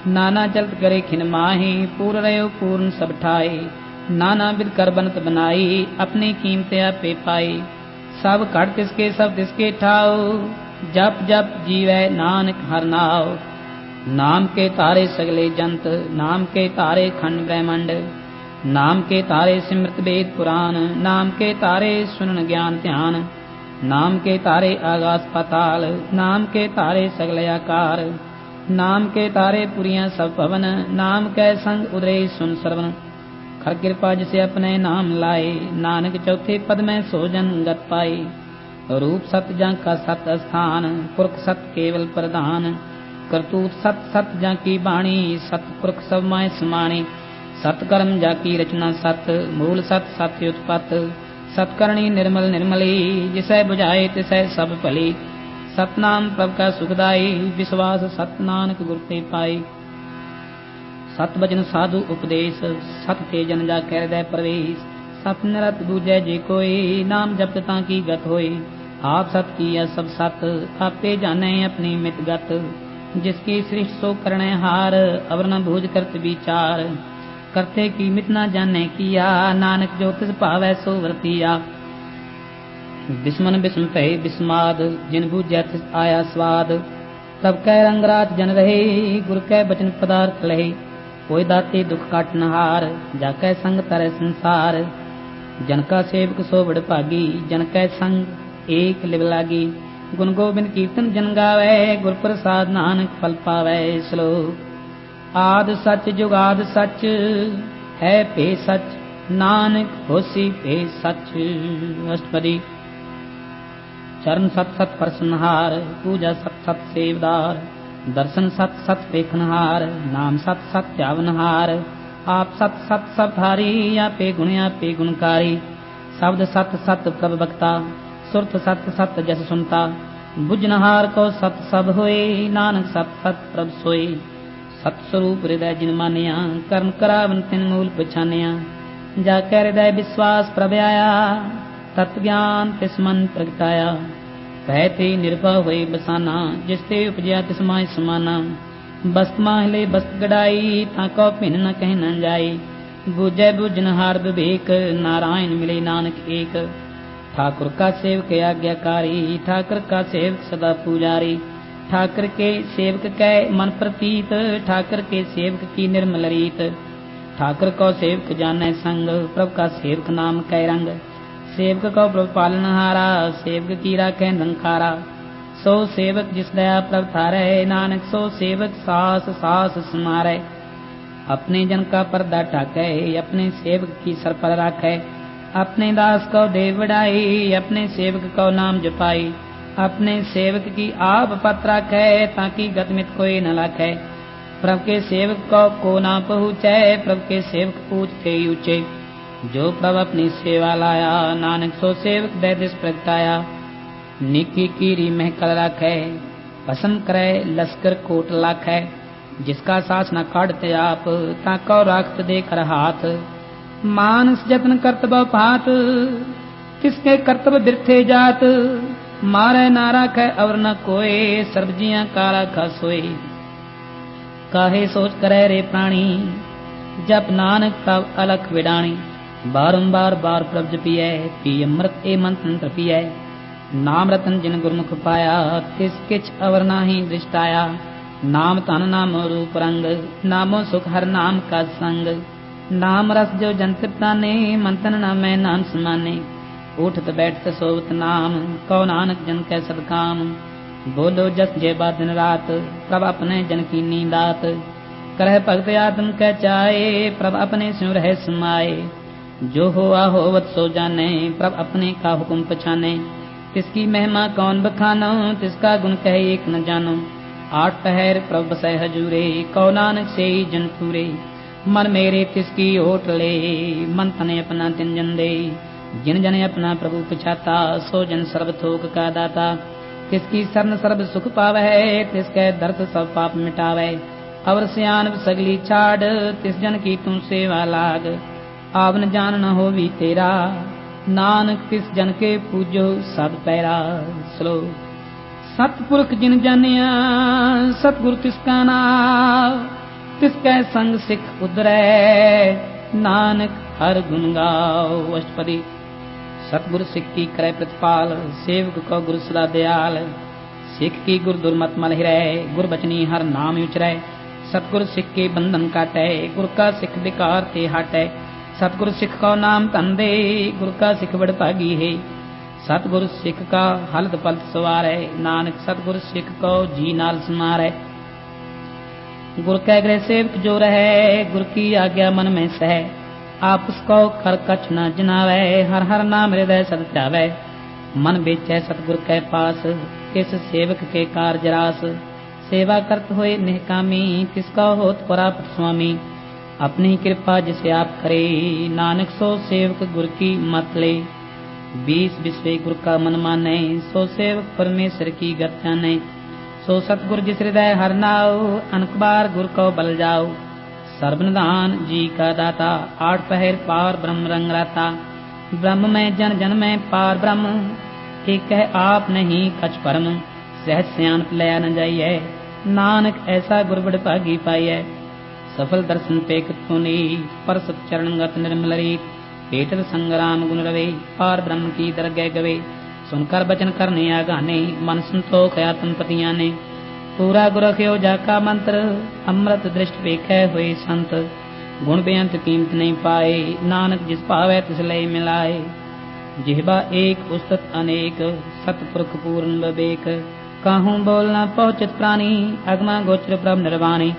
नाना जल्द करे खिन माही, पूर रहो पूर्ण सब ठाए। नाना विद कर बनत बनाई, अपनी कीमत आपे पाई। सब घट तिसके सब तिसके ठाओ, जप जप जीवै नानक हर नाव। नाम के तारे सगले जंत, नाम के तारे खंड ब्रह्मंड। नाम के तारे सिमृत वेद पुराण, नाम के तारे सुनन ज्ञान ध्यान। नाम के तारे आकाश पाताल, नाम के तारे सगले आकार। नाम के तारे पुरियां सब पवन, नाम कै संग उदरे सुन श्रवण। खर कृपा जिसे अपने नाम लाए, नानक चौथे पद में सोजन गत पाए। रूप सत जांका सत स्थान, पुरख सत केवल प्रधान। करतूत सत सत जाकी बाणी, सत पुरख सब माय समाणी। सतकर्म जाकी रचना सत, मूल सत सत्य उत्पत। सतकरणी निर्मल निर्मली, जिसे बुझाए तिसे सब भली। सतनाम प्रभ का सुखदाई, विश्वास सत नानक गुर ते पाई। सत वचन साधु उपदेश, सत ते जन जा कह हृदय प्रवेश। सत निरत दूजै जे कोई, नाम जपत ताकी गत होई। आप सत किया सब सत, आपे जाने अपनी मित गत। जिसकी सृष्टि सो करने हार, अवर न भूज करत विचार। करते की मित न जाने किया, नानक जो तिस भावै सो वर्तिया। बिस्मन बिस्म भय बिस्माद, जिन बूझै तिस आया स्वाद। तब कै रंगराज जन रहे, गुर कै बचन पदार्थ लहे। कोई दाते दुख काट नहार, जाकै संग तरह संसार। जन का सेवक सो बड़ भागी, जन कै संग एक लिव लागी। गुण गोबिंद कीर्तन जन गावै, गुर प्रसाद नानक फल पावै। श्लोक। आद सच जुगाद सच, है पे सच, नानक होसी पे सच। अष्टपदी। चरण सत सत परसनहार, पूजा सत सत सेवदार। दर्शन सत सत पेखनहार, नाम सत सत ध्यावनहार। आप सत सत सब धारी, आपे गुण आपे गुणकारी। शब्द सत सत प्रभ बक्ता, सुरत सत सत जस सुनता। बुझनहार को सत सब होए, नानक सत सत प्रभ सोए। सत स्वरूप हृदय जिन मानिया, कर्म करावन तिन मूल पछानिया। जाके हृदय विश्वास प्रभ आया, तत्व ज्ञान तिस मन प्रगटाया। कहते निर्भय होए बसाना, जिसते उपजया तिस माय समाना। बस्त माहले बस्त गड़ाई, ताको भिन्न न कह न जाई। बूझै बुझनहार विवेक, नारायण मिले नानक एक। ठाकुर का सेवक आज्ञाकारी, ठाकुर का सेवक सदा पुजारी। ठाकुर के सेवक कै मन प्रतीत, ठाकुर के सेवक की निर्मल रीत। ठाकुर को सेवक जाने संग, प्रभु का सेवक नाम कै रंग। सेवक को प्रभु पालनहारा, सेवक की राखे निरंकारा। सो सेवक जिस दया प्रभ थारै, नानक सो सेवक सास सास समारै। अपने जन का पर्दा ढाकै, अपने सेवक की सर पर राखै। अपने दास को दे बढ़ाई, अपने सेवक को नाम जपाई। अपने सेवक की आप पत राखै, ताकि गतमित कोई न लाखै। प्रभु के सेवक को ना पहुँचै, प्रभु के सेवक पूछते ऊंचे। जो प्रभु अपनी सेवा लाया, नानक सो सेवक दे दिस प्रगटाया। निकी कीरी महकल राखै, भस्म करे लश्कर कोट लाखै। जिसका सास न काटते आप, ताको राखत देकर हाथ। मानस जतन करत बहु भात, किसके कर्तव्य बिरथे जात। मारे ना राखै और न कोय, सर्व जियां का राखा सोए। काहे सोच करे रे प्राणी, जप नानक तब अलख विडाणी। बारंबार बार प्रभ जपियै, पी अमृत ए मंत्र पियै। नाम रतन जिन गुरमुख पाया, तिस किछ अवर नाहि दृष्टाया। नाम तन नाम रूप रंग, नामो सुख हर नाम का संग। नाम रस जो जन तृप्ताने, मंतन नामै नाम समाने। उठत बैठत सोवत नाम, कौ नानक जन कै सदकाम। बोलो जस जेबा दिन रात, प्रभ अपने जन की नींदात। करह भगत आत्म कह चाहे, प्रभ अपने स्यों रह समाए। जो होआ होवत सो जाने, प्रभ अपने का हुक्म पछाने। तिसकी महिमा कौन बखानो, तिसका गुण कह एक न जानो। आठ पहर प्रभ बसै हजूरे, कौ नानक से ही जन पूरे। मन मेरे तिसकी ओट ले, मन तने अपना तिन जन दे। जिन जन अपना प्रभु पछाता, सो जन सर्व थोक का दाता। तिसकी शरण सर्व सुख पावै, तिसके दर्द सब पाप मिटावै। अवर सियान सगली छाड़, तिस जन की तू सेवा लाग। आवन जान न होवी तेरा, नानक तिस जन के पूजो सद पैरा। श्लोक। सतपुरख जिन जानिया, सतगुरु तिसका नाम। तिसकै संग सिख उदरै, नानक हर गुण गाओ। अष्टपदी। सतगुरु सिख की करे प्रतिपाल, सेवक को गुरु सदा दयाल। सिख की गुरु दुर्मत मल हिरै, गुर बचनी हर नाम उचरै। सतगुरु सिख के बंधन काटै, गुर का सिख विकार ते हटै। सतगुरु सिख को नाम धन दे, गुर का सिख बड़ भागी है। सतगुरु सिख का हलत पलत सवारै, नानक सतगुरु सिख को जी नाल समारै। गुर कै गृह सेवक जो रहे, गुर की आज्ञा मन में सह। आप उसको कर कछ न जनावै, हर हर नाम हृदय सद ध्यावै। मन बेचै सतगुर कै पास, किस सेवक के कारज रास। सेवा करत होए निहकामी, तिसका होत परापत स्वामी। अपनी कृपा जिसे आप करे, नानक सो सेवक गुर की मत ले। 20 विश्वे गुर का मन माने, सो सेवक परमेश्वर की गत जाने। सो सतगुर जिस हृदय हर नाओ, अनक बार गुर को बल जाओ। सर्वनिधान जी का दाता, आठ पहर पार ब्रह्म रंग राता। ब्रह्म में जन जन में पार ब्रह्म, एक है आप नहीं कछ परम। सहज सियान लया न जाइए, नानक ऐसा गुर बड़ भागी पाइए। सफल दर्शन पेख पुनी, पर सत चरण गत निर्मल रीत। पेटल संग्राम गुण रवे, पार ब्रह्म की दरगह गवे। सुनकर बचन करने आगाने, मन संतोख आत्म पतिया ने। पूरा गुर रखियो जाका मंत्र, अमृत दृष्ट पेखै हुए संत। गुण बेअंत कीमत नहीं पाए, नानक जिस पावै तिस लय मिलाए। जिह्वा एक उस्तत अनेक, सतपुरख पूर्ण विवेक। काहूँ बोल न पहुँचत प्राणी, अगमा गोचर प्रभ निर्वाणी।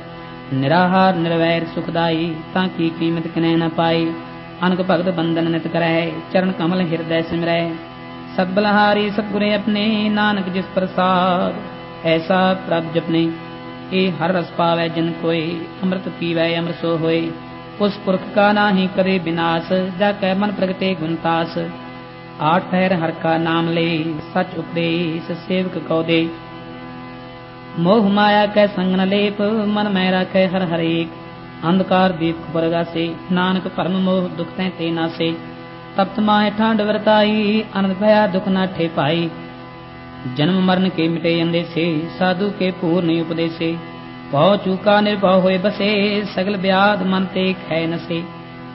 निराहार निर्वैर सुखदाई, ताकि कीमत किने न पाई। अनक भगत बंधन नित करੈ, चरण कमल हृदय सिमरै। सतबलहारी सतगुरे अपने, नानक जिस प्रसाद ऐसा प्रभ जपने। ए हर रस पावै जिन कोय, अमृत पीवै अमर सो होय। उस पुरख का नाहि करे विनाश, जाकै मन प्रगटे गुणतास। आठ पहर हर का नाम ले, सच उपदेश सेवक को दे। मोह माया कै संग न लेप, मन में राखै हर हर एक। अंधकार दीप बरगा से, नानक परम मोह दुख ते नासे। तप्त माहे ठांड वरताई, आनंद भया दुख ना ठे पाई। जन्म मरण के मिटे अंदेसे, साधु के पूर्ण उपदेसे। भौ चूका निर्भव होए बसे, सगल व्याध मन ते खै नसे।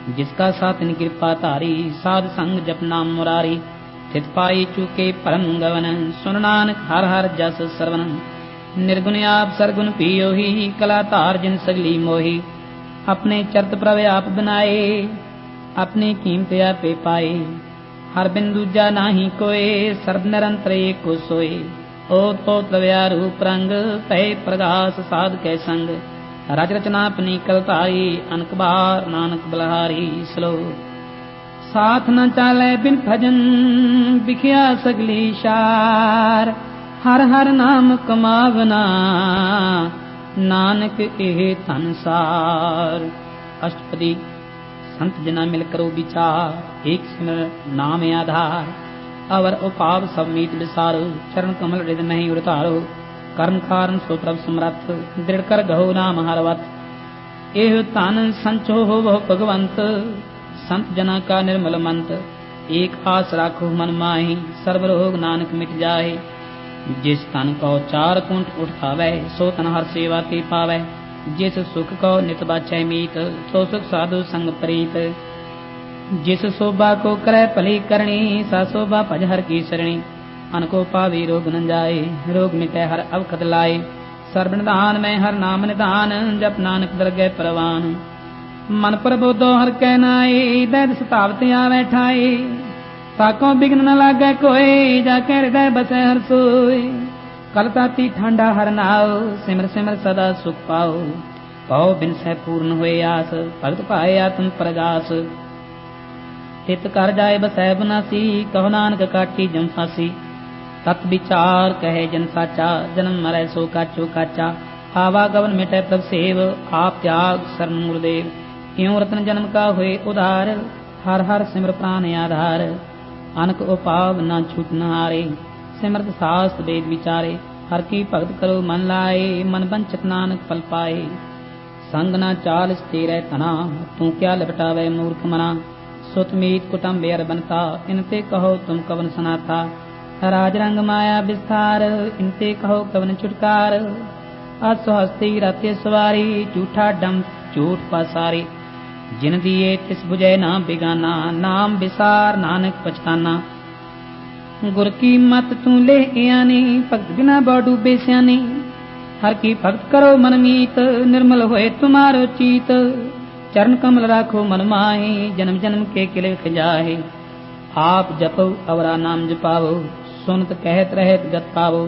जिसका सातन कृपा तारी, साध संग जप नाम मुरारी। थित पाई चूके परम गवन, सुन नानक हर हर जस सरवन। निर्गुण आप सरगुण पियो ही, कला तार जिन सगली मोही। अपने चरत प्रभ आप बनाए, अपनी कीमत आपे पाए। हर बिंदु जा नाही कोय, सर्व निरंतर एक को सोए। ओत पोत रूप रंग, तय प्रगास साध के संग। रच रचना अपनी कलताई, अनक बार नानक बलहारी। श्लोक। साथ न चाले बिन भजन, बिखिया सगली शार। हर हर नाम कमावना, नानक एह धनसार। अष्टपदी। संत जना मिल करो विचार, एक सिमर नाम आधार। अवर उपाव सब मीत विसारो, चरण कमल हृदय में उतारो। कर्म कारण सो प्रभ समरथ, दृढ़ कर गहो नाम हरवत। एह तन संचो हो भगवंत, संत जना का निर्मल मंत। एक आस राखो मन माहि, सर्व रोग नानक मिट जाए। जिस तन को चार कुंठ उठावै, सो तन हर सेवा ते पावै। जिस सुख को नित बाचै मीत, सो सुख साधु संग प्रीत। जिस शोभा को करे भली करनी, सा शोभा भज हर की सरणी। अनको पावी रोग न जाए, रोग मिटै हर अवखद लाए। सर्वनिधान में हर नाम निधान, जप नानक दरगह परवान। मन प्रबोधो हर कै नाए, दैद सतावत आवे ठाए। ताको बिघ्न न लागै कोय, जाके हृदय बसै हर सोय। कल ताती ठंडा हर नाओ, सिमर सिमर सदा सुख पाओ। कहो बिन सह पूर्ण हुए आस, भगत पाए आत्म प्रगास। तित कर जाए बसै बनासी, कहो नानक काटी जम फांसी। तत् विचार कहे जन साचा, जन्म मरै सो काचो काचा। आवागमन मिटै प्रभ सेव, आप त्याग शरण गुरुदेव। इਉਂ रतन जन्म का हुए उधार, हर हर सिमर प्राण आधार। अनक उपाव न छूट न हारे, सिमरत शास्त्र वेद विचारे। हर की भगत करो मन लाए, मन बंचत नानक फल पाए। संग न चाल तेरे तना, तू क्या लपटावे मूर्ख मना। सुत मीत कुटुम्ब एर बनता, इनते कहो तुम कवन सनाथा। राज रंग माया विस्तार, इनते कहो कवन छुटकार। असो हस्ती राते सवारी, झूठा डम झूठ पासारी। जिन दिए तिस बुझे ना बिगाना, नाम विसार नानक पछताना। गुर की मत तू ले आनी, भगत बिना बौडू बेस्यानी। हर की भगत करो मन मीत, निर्मल होए तुम्हारो चीत। चरण कमल राखो मन माही, जन्म जन्म के किले खजाहे। आप जपो अवरा नाम जपावो, सुनत कहत रहत गत पावो।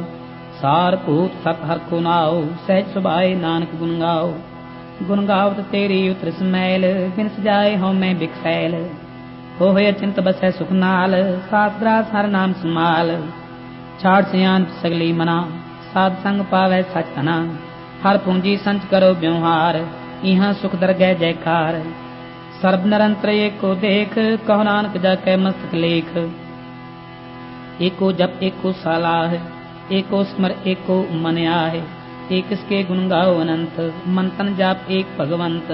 सार भूत सत हर को नाओ, सहज सुभाए नानक गुण गाओ। गुण गावत तेरी उतर समैल, बिन सजाए हों मैं बिखसैल। होए अचिंत बसै सुख नाल, सासग्रास हर नाम समाल। छाड़ सियान सगली मना, साध संग पावै सच तना। हर पूंजी संच करो ब्योहार, इहाँ सुख दरगह जयकार। सर्ब निरंतर एको देख, कहो नानक जाकै मस्तक लेख। एको जप एको सालाह, एको स्मर एको मन आए। एक इसके गुण गाओ अनंत, मन तन जाप एक भगवंत।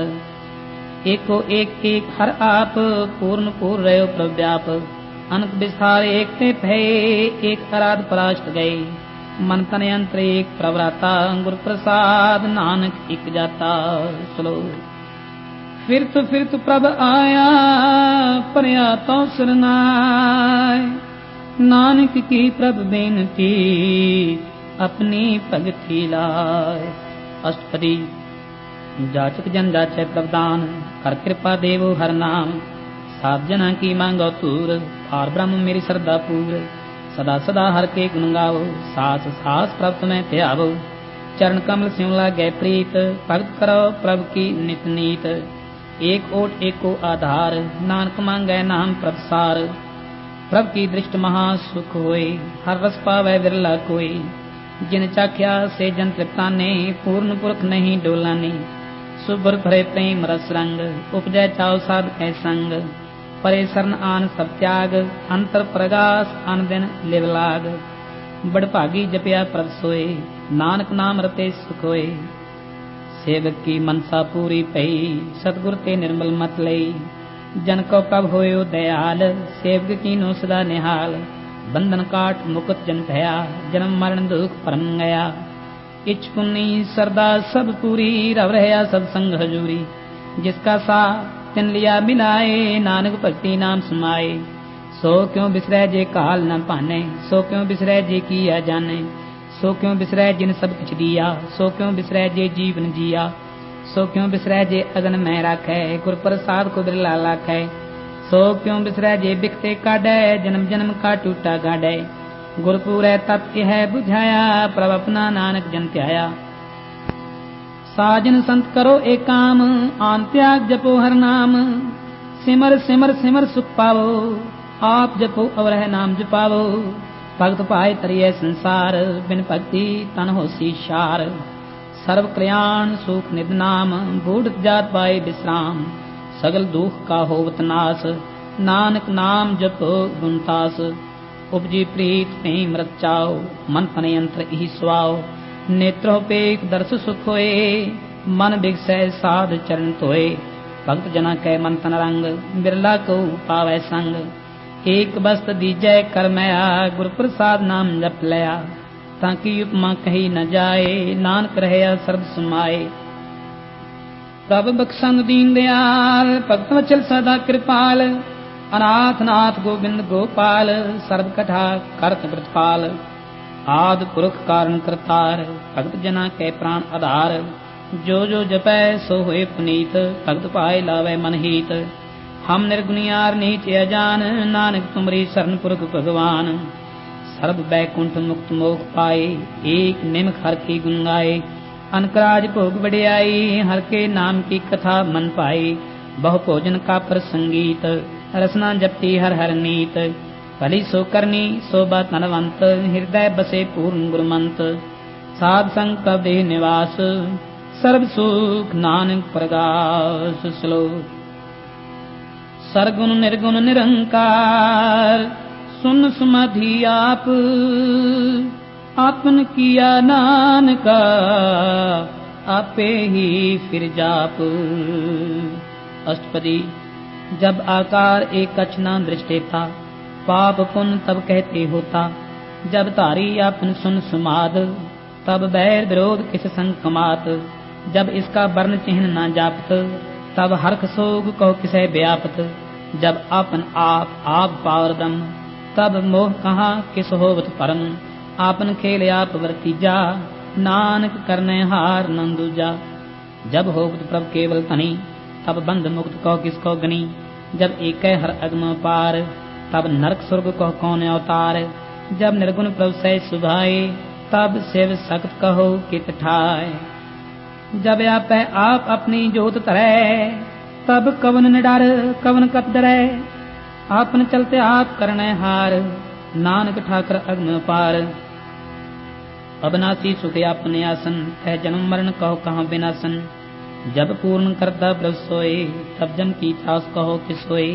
एको एक एक हर आप, पूर्ण पूर्ण रहो प्रव्याप। अनंत विस्तार एक ते भय, एक अपराध परास्त गए। मन तन यंत्र एक प्रवराता, गुरु प्रसाद नानक एक जाता। श्लोक। फिरत प्रभ आया, परया तो सरनाय। नानक की प्रभ बेनती, अपनी भगति लाय। अष्टपदी। जाचक जन जाचै प्रभदान, कर कृपा देवो हर नाम। साध जना की मांगो तूर, पार ब्रह्म मेरी श्रद्धा पूर। सदा सदा हर के गुण गावो, सास सास प्रभ तुम्हें त्यावो। चरण कमल स्यों लागै प्रीत, भगत करो प्रभ की नित नीत। एक ओट एको आधार, नानक मांगै नाम प्रभ सार। प्रभ की दृष्ट महा सुख होए, हर रस पावै विरला कोई। जिन चाख्या से जन तृप्ताने, पूर्ण पुरख नहीं डोलाने। सुबर भरे प्रेम रस रंग, उपजै चाव साध कै संग। परे शरण आन सब त्याग, अंतर प्रगास अन दिन लिव लाग। बड़ भागी जपिया प्रभ सोए, नानक नाम रते सुख होए। सेवक की मनसा पूरी पई, सतगुर ते निर्मल मत लई। जन को प्रभ होयो दयाल, सेवक कीनो सदा निहाल। बंधन काट मुकुत जन भया, जन्म मरण दुख परम गया। इच पुन्नी सरदा सब पूरी, रव रहया सब संग हजूरी। जिसका सा तिन लिया मिलाए, नानक भक्ति नाम समाए। सो क्यों बिसरै जे काल न पाने, सो क्यों बिसरै जे किया जाने। सो क्यों बिसरै जिन सब कुछ दिया, सो क्यों बिसरै जे जीवन जिया। सो क्यों बिसरै जे अगन में राखै, गुर प्रसाद को बिरला लाखै। सो क्यों बिसरै जे बिखते काढै, जन्म जन्म का टूटा गाढै। गुरपुरै तत् यह बुझाया, प्रभ अपना नानक जन त्याया। साजन संत करो एक काम, आन त्याग जपो हर नाम। सिमर सिमर सिमर सुख पावो, आप जपो अवरह नाम जपावो। भगत पाए तरिए संसार, बिन भक्ति तन होसी शार। सर्व कल्याण सुख निध नाम, बूढ़ जात पाए विश्राम। सगल दुख का होवत नाश, नानक नाम जपो गुणतास। उपजी प्रीत प्रेम रत चाओ, मन तन यंत्र ही स्वाओ। नेत्रोपेक दर्श सुख होए, मन बिगसै साध चरण धोए। भगत जना कै मन तन रंग, बिरला को पावै संग। एक बस्त दीजै कर मया, गुर प्रसाद नाम जप लया। ताकि उपमा कही न जाए, नानक रहया सर्ब समाए। प्रभ बख्शंद दीन दयाल, भगत वचल सदा कृपाल। अनाथ नाथ गोविंद गोपाल, सर्ब कथा करत व्रतपाल। आद पुरख कारण करतार, भगत जना के प्राण आधार। जो जो जपै सो होए पुनीत, भगत पाए लावे मन हीत। हम निर्गुनियार नीच अजान, नानक तुमरी शरण पुरख भगवान। सर्ब बैकुंठ मुक्त मोख पाए, एक निमख हर की गुण गाए। अनकराज भोग बढ़ियाई, हर के नाम की कथा मन पाई। बहु भोजन का प्रसंगीत, रसना जपती हर हर नीत। भली सो करनी शोभा तनवंत, हृदय बसे पूर्ण गुरमंत। साध संग का देह निवास, सर्व सुख नानक प्रगास। श्लोक। सरगुण निर्गुण निरंकार, सुन समाधि आप। आपन किया नानका, आपे ही फिर जाप। अष्टपदी। जब आकार एक कछना दृष्टि था, पाप पुण्य तब कहते होता। जब तारी आपन सुन सुमाद, तब बैर विरोध किस संग कमात। जब इसका वर्ण चिन्ह न जापत, तब हर्ष सोग कहो किसे व्यापत। जब आपन आप पावरदम, तब मोह कहाँ किस होवत परम। आपन खेल आप वर्तीजा, नानक करने हार नंदूजा। जब होवत प्रभ केवल तनी, तब बंध मुक्त कहो किसको गनी। जब एक हर अग्न पार, तब नरक स्वर्ग कहो कौन अवतार। जब निर्गुण प्रभु सह सुभाए, तब शिव सख्त कहो कित ठाय। जब आप अपनी जोत तरै, तब कवन न डर कवन कप डरै। आपन चलते आप करने हार, नानक ठाकर अग्न पार। अबनासी सुख आपने आसन, है जन्म मरण कहो कहाँ बिनासन। जब पूर्ण करता प्रभु सोए, तब जम की त्रास कहो कि सोए।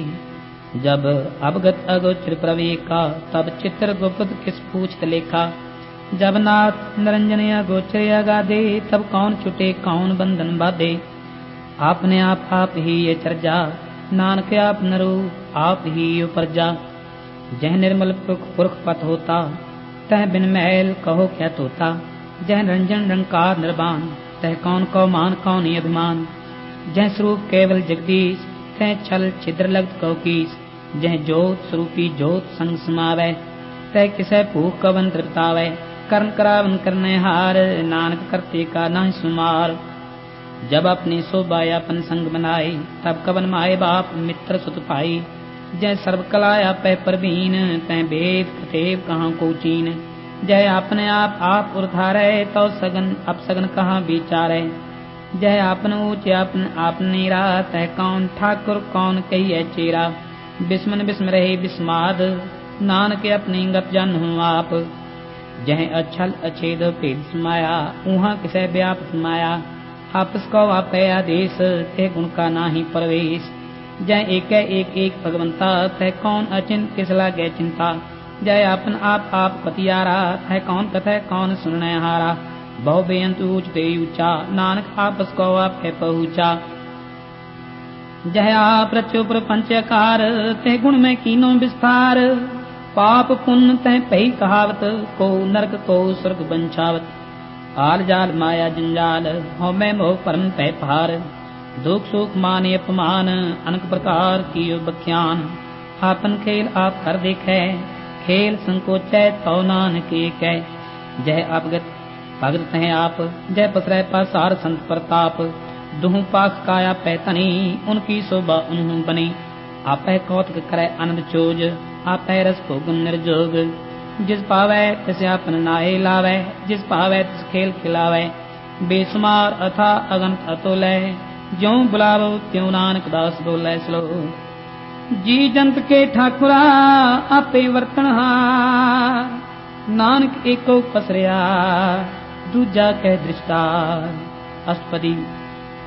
जब अवगत अगोचर प्रवेका, तब चित्र गुप्त किस पूछत लेखा। जब नाथ निरंजन अगोचर अगाधे, तब कौन छुटे कौन बंधन बाधे। आपने आप ही ये चर्जा, नानक आप नरो आप ही उपरजा। जह निर्मल पुरख पथ होता, तह बिन मैल कहो क्या तोता। जह रंजन रंकार निर्वाण, तह कौन को मान कौन अभिमान। जह स्वरूप केवल जगदीश, तह छल छिद्र लगत कहो कीस। जह जोत स्वरूपी जोत संग समावै, तह किसे भूख कवन तृप्तावै। कर्म करावन करने हार, नानक करते का नाहि सुमार। जब अपनी शोभा अपन संग बनाए, तब कवन माए बाप मित्र सुत पाई। जय सर्व कलाया पै परवीन, तै वेद कतेव कहाँ को चीन। जय अपने आप उधारे, तो सगन अपसगन कहाँ विचारे। जय आपन ऊंच आप नीरा, तह कौन ठाकुर कौन कहिए चेरा। बिस्मन बिस्म रहे बिस्माद, नानक अपनी गत जानहु आप। जह अछल अछेद भेद समाया, उहाँ किसे व्याप समाया। आपस को आप आदेश, ते गुण का नाही प्रवेश। जय एक भगवंता, तह कौन अचिंत किस लागे चिंता। जय आपन आप पतियारा, तह कौन कथय कौन सुनने हारा। बहु बेअंत ऊंच ते ऊंचा, नानक आपस को आप है पहुँचा। जय आप रचो प्रपंचकार, तह गुण में कीनो विस्तार। पाप पुण्य तह पही कहावत, को नरक को स्वर्ग बंछावत। आल जाल माया जंजाल, हो मैं मोह परम तय पार। दुख सुख मान अपमान, अनेक प्रकार की बख्यान। आपन खेल आप कर देखे, खेल संकोचै तो नानक एक है। जय अवगत भगत है आप, जय पसरै पासार संत प्रताप। दुहु पाख काया पैतनी, उनकी शोभा उन्हु बनी। आपै कौतक करे आनंद चोज, आपै रस भोगन निर्जोग। जिस पावै तिस आपन नाए लावै, जिस पावै तिस खेल खिलावै। बेसुमार अथा अगंत अतुलै, ज्यों बुलावो त्यों नानक दास बोलै। श्लोक। जी जंत के ठाकुरा आपे वर्तनहार, नानक एको पसरिया दूजा कह दृष्टार। अष्टपदी।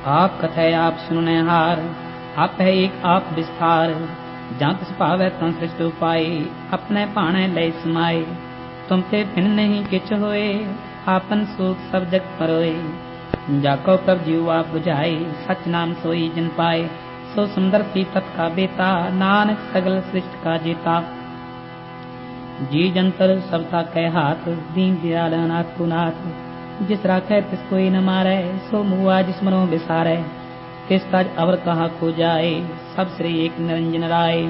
आप कथय आप सुनने हार, आप है एक आप विस्तार। जहाँ तिस पावै तहाँ सृष्ट उपाय, अपने पाणे लय समाए। तुम ते भिन्न नहीं किछ होए, आपन सुख सब जग परोए। जाको प्रभ जीव आप बुझाए, सच नाम सोई जिन पाए। सो सुंदर सी तत् का बेता, नानक सगल सृष्ट का जेता। जी जंतर सबता कह हाथ, दीन दयाल अनाथ पुनाथ। जिस राखे तिस कोई न मारे, सो मुआ जिस मनो बिसारे। किस काज अवर कहाँ को जाए, सब श्री एक निरंजन राय।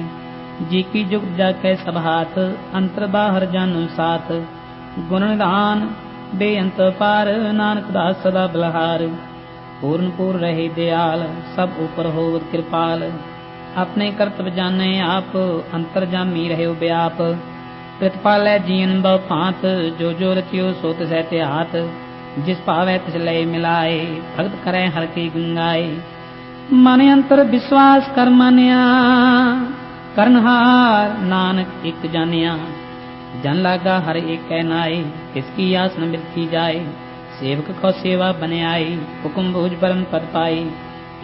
जी की जुग जाके सब हाथ, अंतर बाहर जानू साथ। गुण निधान बेअंत पार, नानक दास सदा बलहार। पूर्ण पूर्ण रहे दयाल, सब ऊपर हो कृपाल। अपने कर्तव्य जाने आप, अंतर जामी रहे व्याप। प्रतिपालै जीवन बहु भांत, जो जो रचियो सोत सहते हाथ। जिस पावै तिस लय मिलाए, भगत करे हर की गुण गाए। मन अंतर विश्वास कर मानिया, करनहार नानक एक जानिया। जन लागा हर एक कै नाए, तिसकी आस न मिलती जाए। सेवक को सेवा बने आई, हुकुम बूझ परम पद पाई।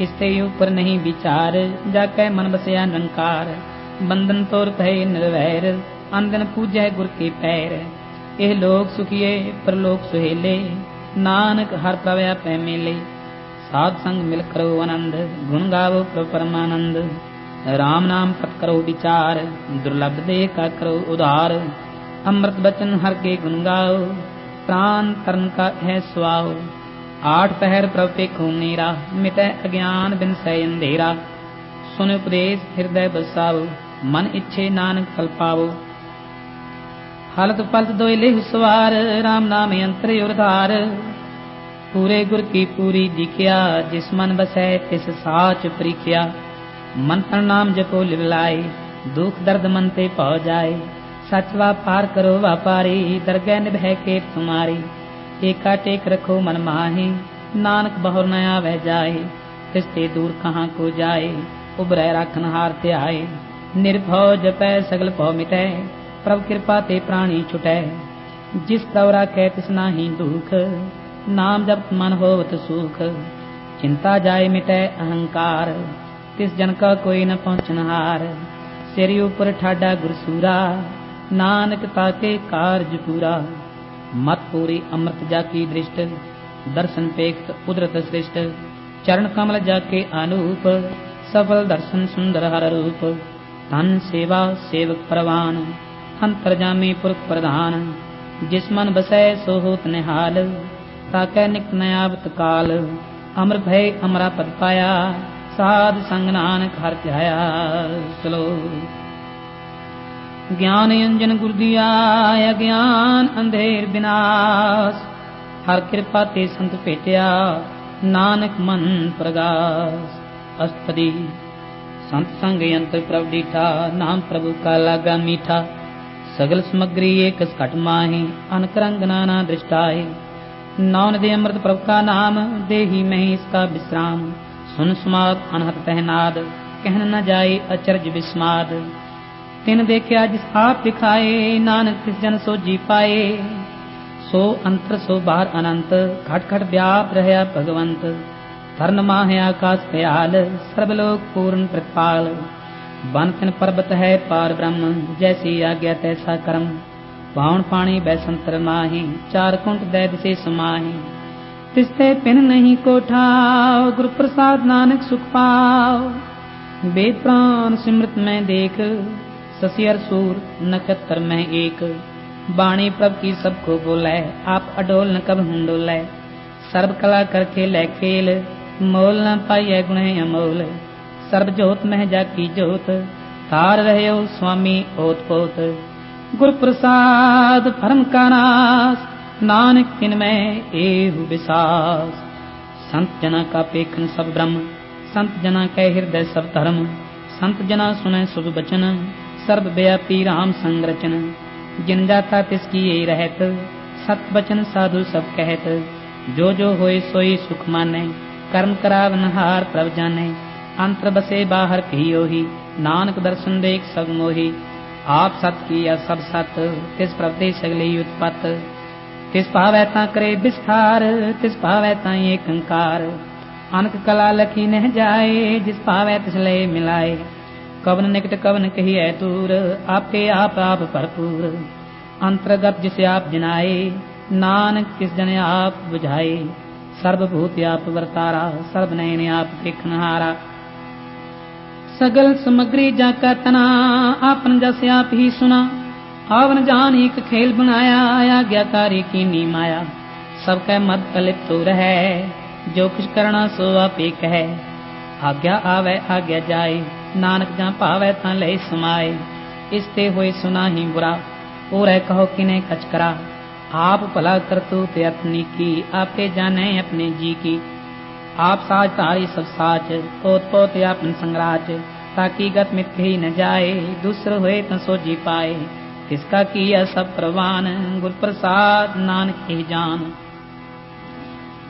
इससे ऊपर नहीं विचार, जाकै मन बसया निरंकार। बंधन तोर भय निर्वैर, अंदन पूजै गुर के पैर। एह लोक सुखिए परलोक सुहेले, नानक हर प्रवया पै मेले। साध संग मिल करो आनंद, गुण गावो प्रभु परमानंद। राम नाम पत करो विचार, दुर्लभ देह का करो उधार। अमृत बचन हर के गुण गाओ, प्राण तरण का है सुआओ। आठ पहर प्रभु पेखो नीरा, मिटै अज्ञान बिन सै अंधेरा। सुन उपदेश हृदय बसाओ, मन इच्छे नानक फल पावो। हालत पलत दोय लेहु सवार, राम नाम अंतर उधार। पूरे गुर की पूरी दिखिया, जिस मन बसै तिस साच परिख्या। मन तन नाम जपो लिवलाए, दुख दर्द मन ते पौ जाए। सच व्यापार करो व्यापारी, दरगह निभै के तुम्हारी। एका टेक रखो मन माहे, नानक बहुर न आवे जाए। तिसते दूर कहाँ को जाए, उबरै राखन हार ते आए। निर्भव जपै सगल भौ मिटै, प्रभु कृपा ते प्राणी छुटै। जिस प्रभु राखै तिस नाहि दुख, नाम जप मन होवत सुख। चिंता जाय मिटै अहंकार, तिस जन का कोई न पहुँचनहार। सिर ऊपर ठाडा गुरसूरा, नानक ताके कारज पूरा। मत पूरी अमृत जाकी दृष्ट, दर्शन पेक्त उदरत श्रेष्ठ। चरण कमल जाके अनूप, सफल दर्शन सुंदर हर रूप। धन सेवा सेवक परवान, अंतर जामी पुरख प्रधान। जिस मन बसै सो होत निहाल, ताकै निक नयावत काल। अमर भय अमरा पद पाया, साध संग नानक हर ध्याया। श्लोक। ज्ञान अंजन गुर दिया, अज्ञान अंधेर विनाश। हर कृपा ते संत भेटिया, नानक मन प्रगास। अष्टपदी। संत संग यंत्र प्रभु डीठा, नाम प्रभु का लागा मीठा। सगल सामग्री एक घट माही, अनक रंग नाना दृष्टाए। नौन दे अमृत प्रभु का नाम, देही में इसका विश्राम। सुन सुमाद अनहत तहनाद, कहन न जाए अचरज विस्माद। तिन देखिया जिस आप दिखाए, नानक तिस जन सो जी पाए। सो अंतर सो बाहर अनंत, घट घट व्याप रहया भगवंत। धर्म माह आकाश पयाल, सर्वलोक पूर्ण प्रतिपाल। बन तिन पर्वत है पार ब्रह्म, जैसी आज्ञा तैसा कर्म। बावण पाणी बैसंतर माही, चार कुंट दै दिसे समाही। तिसते पिन नहीं को ठाव, गुरु प्रसाद नानक सुख पाव। वेद प्राण सिमृत में देख, ससियर सूर नक्षत्र में एक। बाणी प्रभु की सबको बोलै, आप अडोल न कब हुंडोलै। सर्व कला कर खेलै खेल, मोल न पाइयै गुण अमोल। सर्व जोत मह जाकी जोत, तार रह्यो स्वामी ओत पोत। गुरु प्रसाद परम का नाश, नानक तिन में एहु विसास। संत जना का पेखन सब ब्रह्म, संत जना कै हृदय सब धर्म। संत जना सुनै शुभ बचन, सर्व व्यापी राम संरचन। जिन जाता तिसकी ये रहत, सत बचन साधु सब कहत। जो जो होए सोई सुख माने, कर्म करावन हार प्रभ जाने। अंतर बसे बाहर कहियो ही, नानक दर्शन देख सब मोही। आप सत किया सब सत, तिस प्रभ दे सगले उत्पत। तिस भावै ता करे विस्तार, तिस भावै ता एक अंकार। अनक कला लखी नह जाए, जिस भावै तिस लय मिलाए। कवन निकट कवन कहिए दूर, आपके आप आप भरपूर। अंतर्गत जिसे आप जिनाए, नानक किस जन आप बुझाए। सर्वभूत आप वर्तारा, सर्व नयन आप देखनहारा। सगल सामग्री जाका तना, आपन जस आप ही सुना। आवन जान एक खेल बनाया, आज्ञाकारी की नी माया। सबकै मद कलिप तो रहे, जो कुछ करना सो आप ही कहे। आज्ञा आवे आज्ञा जाए, नानक जहाँ पावै ता लय समाए। इसते होए सुना ही बुरा, और कहो किने कच करा। आप भला करतूत अपनी की, आपे जाने अपने जी की। आप साज तारी सब साच, पोत पोत आपन संगराच। ताकि गत मित ही न जाए, दूसर होए त सो जी पाए। किसका किया सब प्रवान, गुर प्रसाद नानक ही जान।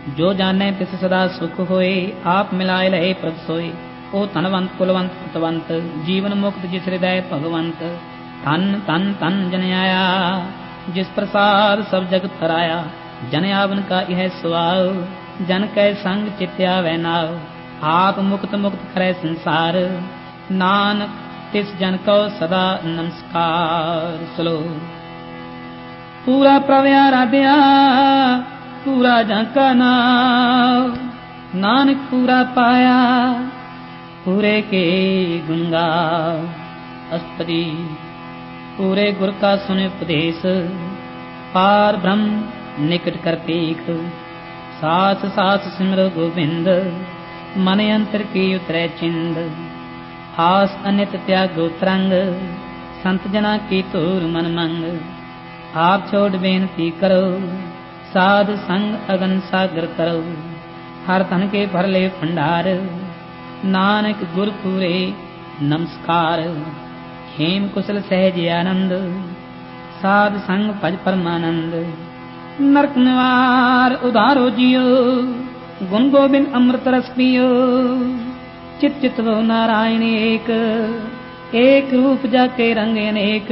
जो जाने तिस सदा सुख होए, आप मिलाए लहे प्रभ सोए। ओ धनवंत कुलवंत पुतवंत, जीवन मुक्त जिस हृदय भगवंत। धन धन धन जन आया, जिस प्रसाद सब जग तराया। जन आवन का यह स्वभाव, जन कै संग चित्या वै नाव। आप मुक्त मुक्त करे संसार, नानक तिस जन को सदा नमस्कार। सलो पूरा प्रभ आराध्या, पूरा जाका नाम। नानक पूरा पाया, पूरे के गुण गाओ। अष्टपदी पूरे गुर का सुन उपदेश, पार ब्रह्म निकट कर तीख। सास सास सिमरो गोविंद, मन अंतर की उतरे चिंद। आस अनित त्यागो तरंग, संत जना की तूर मन मंग। आप छोड़ बेनती करो, साध संग अगन सागर करो। हर धन के भर ले भंडार, नानक गुर पूरे नमस्कार। हेम कुशल सहज आनंद, साध संग भज परमानंद। नरक निवार उधारो जियो, गुण गोबिंद अमृत रस पियो। चित चित वो नारायण एक, एक रूप जाके रंग अनेक।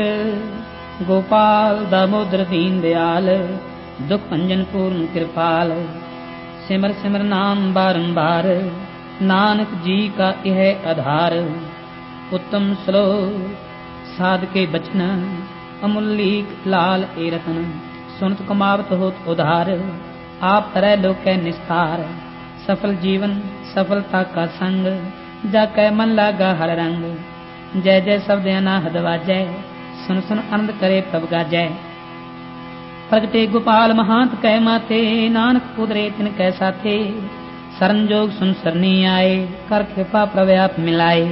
गोपाल दामोदर दीन दयाल, दुख भंजन पूर्ण कृपाल। सिमर सिमर नाम बारंबार, नानक जी का यह आधार। उत्तम श्लोक साध के बचन, अमूल्य लाल ए रतन। सुनत कमावत होत उधार, आप तरह लोक निस्तार। सफल जीवन सफलता का संग, जाकै मन लागा हर रंग। जय जय शब्द अनाहद वाजय, सुन सुन आनंद करे प्रभ गाजय। प्रगटे गोपाल महांत कै माथे, नानक उदरे तिन कै साथे। शरण जोग सुन सरनी आए, कर कृपा प्रभ आप मिलाए।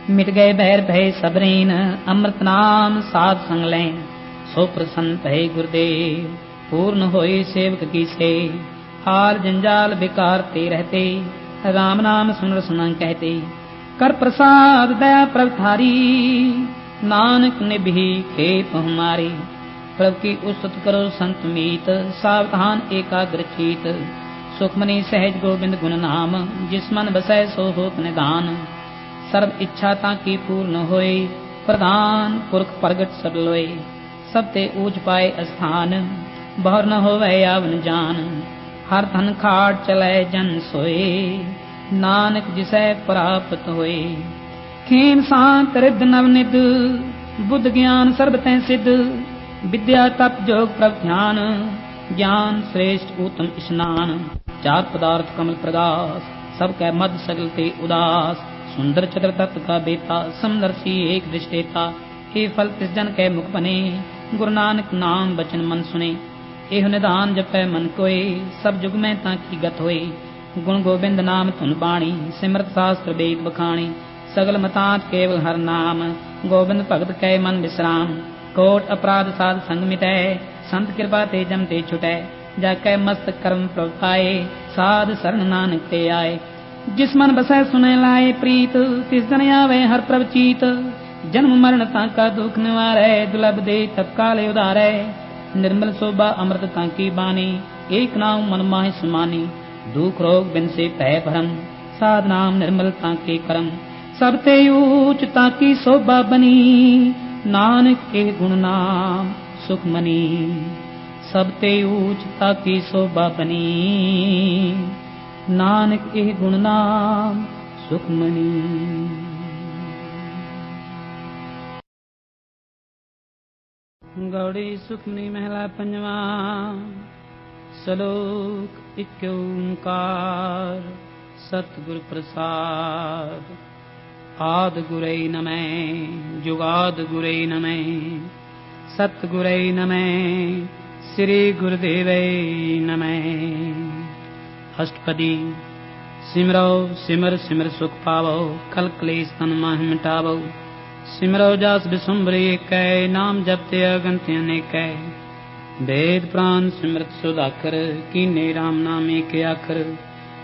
मिट गए बैर भय सबरीन, अमृत नाम साध संग लें। सो प्रसन्न भय गुरुदेव, पूर्ण होए सेवक की से। हाल जंजाल बेकार ते रहते, राम नाम सुन सुना कहते। कर प्रसाद दया प्रभ थारी, नानक निभि खेप हमारी। प्रभु की उस्तुत करो संत मीत, सावधान एकाग्र चीत। सुखमनी सहज गोविंद गुण नाम, जिस मन बसै सो होत निदान। सर्व इच्छा ताकी पूर्ण होए, प्रधान पुरख प्रगट सब लोए। सब ते ऊंच पाए स्थान, बहुर न होवै आवन जान। हर धन खाट चलै जन सोए, नानक जिसै प्राप्त होए। खेम शांत रिद्ध नवनिध, बुद्ध ज्ञान सर्ब तै सिद्ध। विद्या तप जोग प्रभ ध्यान, ज्ञान श्रेष्ठ उत्तम स्नान। चार पदार्थ कमल प्रगास, सब कै मद सगल ते उदास। सुंदर चतुर तत्व का बेता, समदर्शी एक दृष्टेता। हे फल तिस जन कै मुख बने, गुरु नानक नाम बचन मन सुने। एह निधान जपै मन कोय, सब जुग में ताकी गत होए। गुण गोबिंद नाम धुन बाणी, सिमरत शास्त्र वेद बखाणी। सगल मतांत केवल हर नाम, गोबिंद भगत कै मन विश्राम। कोट अपराध साध संग मिटै, संत कृपा ते जम ते छुटै। जाकै मस्त कर्म प्रभ पाए, साध शरण नानक ते आए। जिस मन बसै सुनै लाए प्रीत, तिस जन आवे हर प्रभ चीत। जन्म मरण ताका दुख निवारै, दुर्लभ दे तत्काल उधारै। निर्मल शोभा अमृत ताकी बानी, एक नाम मन माहि समानी। दुख रोग बिन से भय भरम, साध नाम निर्मल ताके करम। सब ते ऊंच ताकी शोभा बनी, नानक के गुण नाम सुख मनी। सब ते ऊंच ताकी शोभा बनी, नानक एह गुण नाम सुख मनी। गौड़ी सुखमनी महला पंजवा। सलोक इक ओंकार, सतगुर प्रसाद। आद गुरै नमः, जुगाद गुरै नमः। सतगुरै नमः, श्री गुरुदेवै नमः। अष्टपदी सिमरो सिमर सिमर सुख पावो, कल क्लेश तन माहि मिटावो। सिमरो जास बिसुम्बरे कै, नाम जपते अगंत अनेकै। वेद प्राण सिमरत सुधाकर, कीने राम नामे के आखर।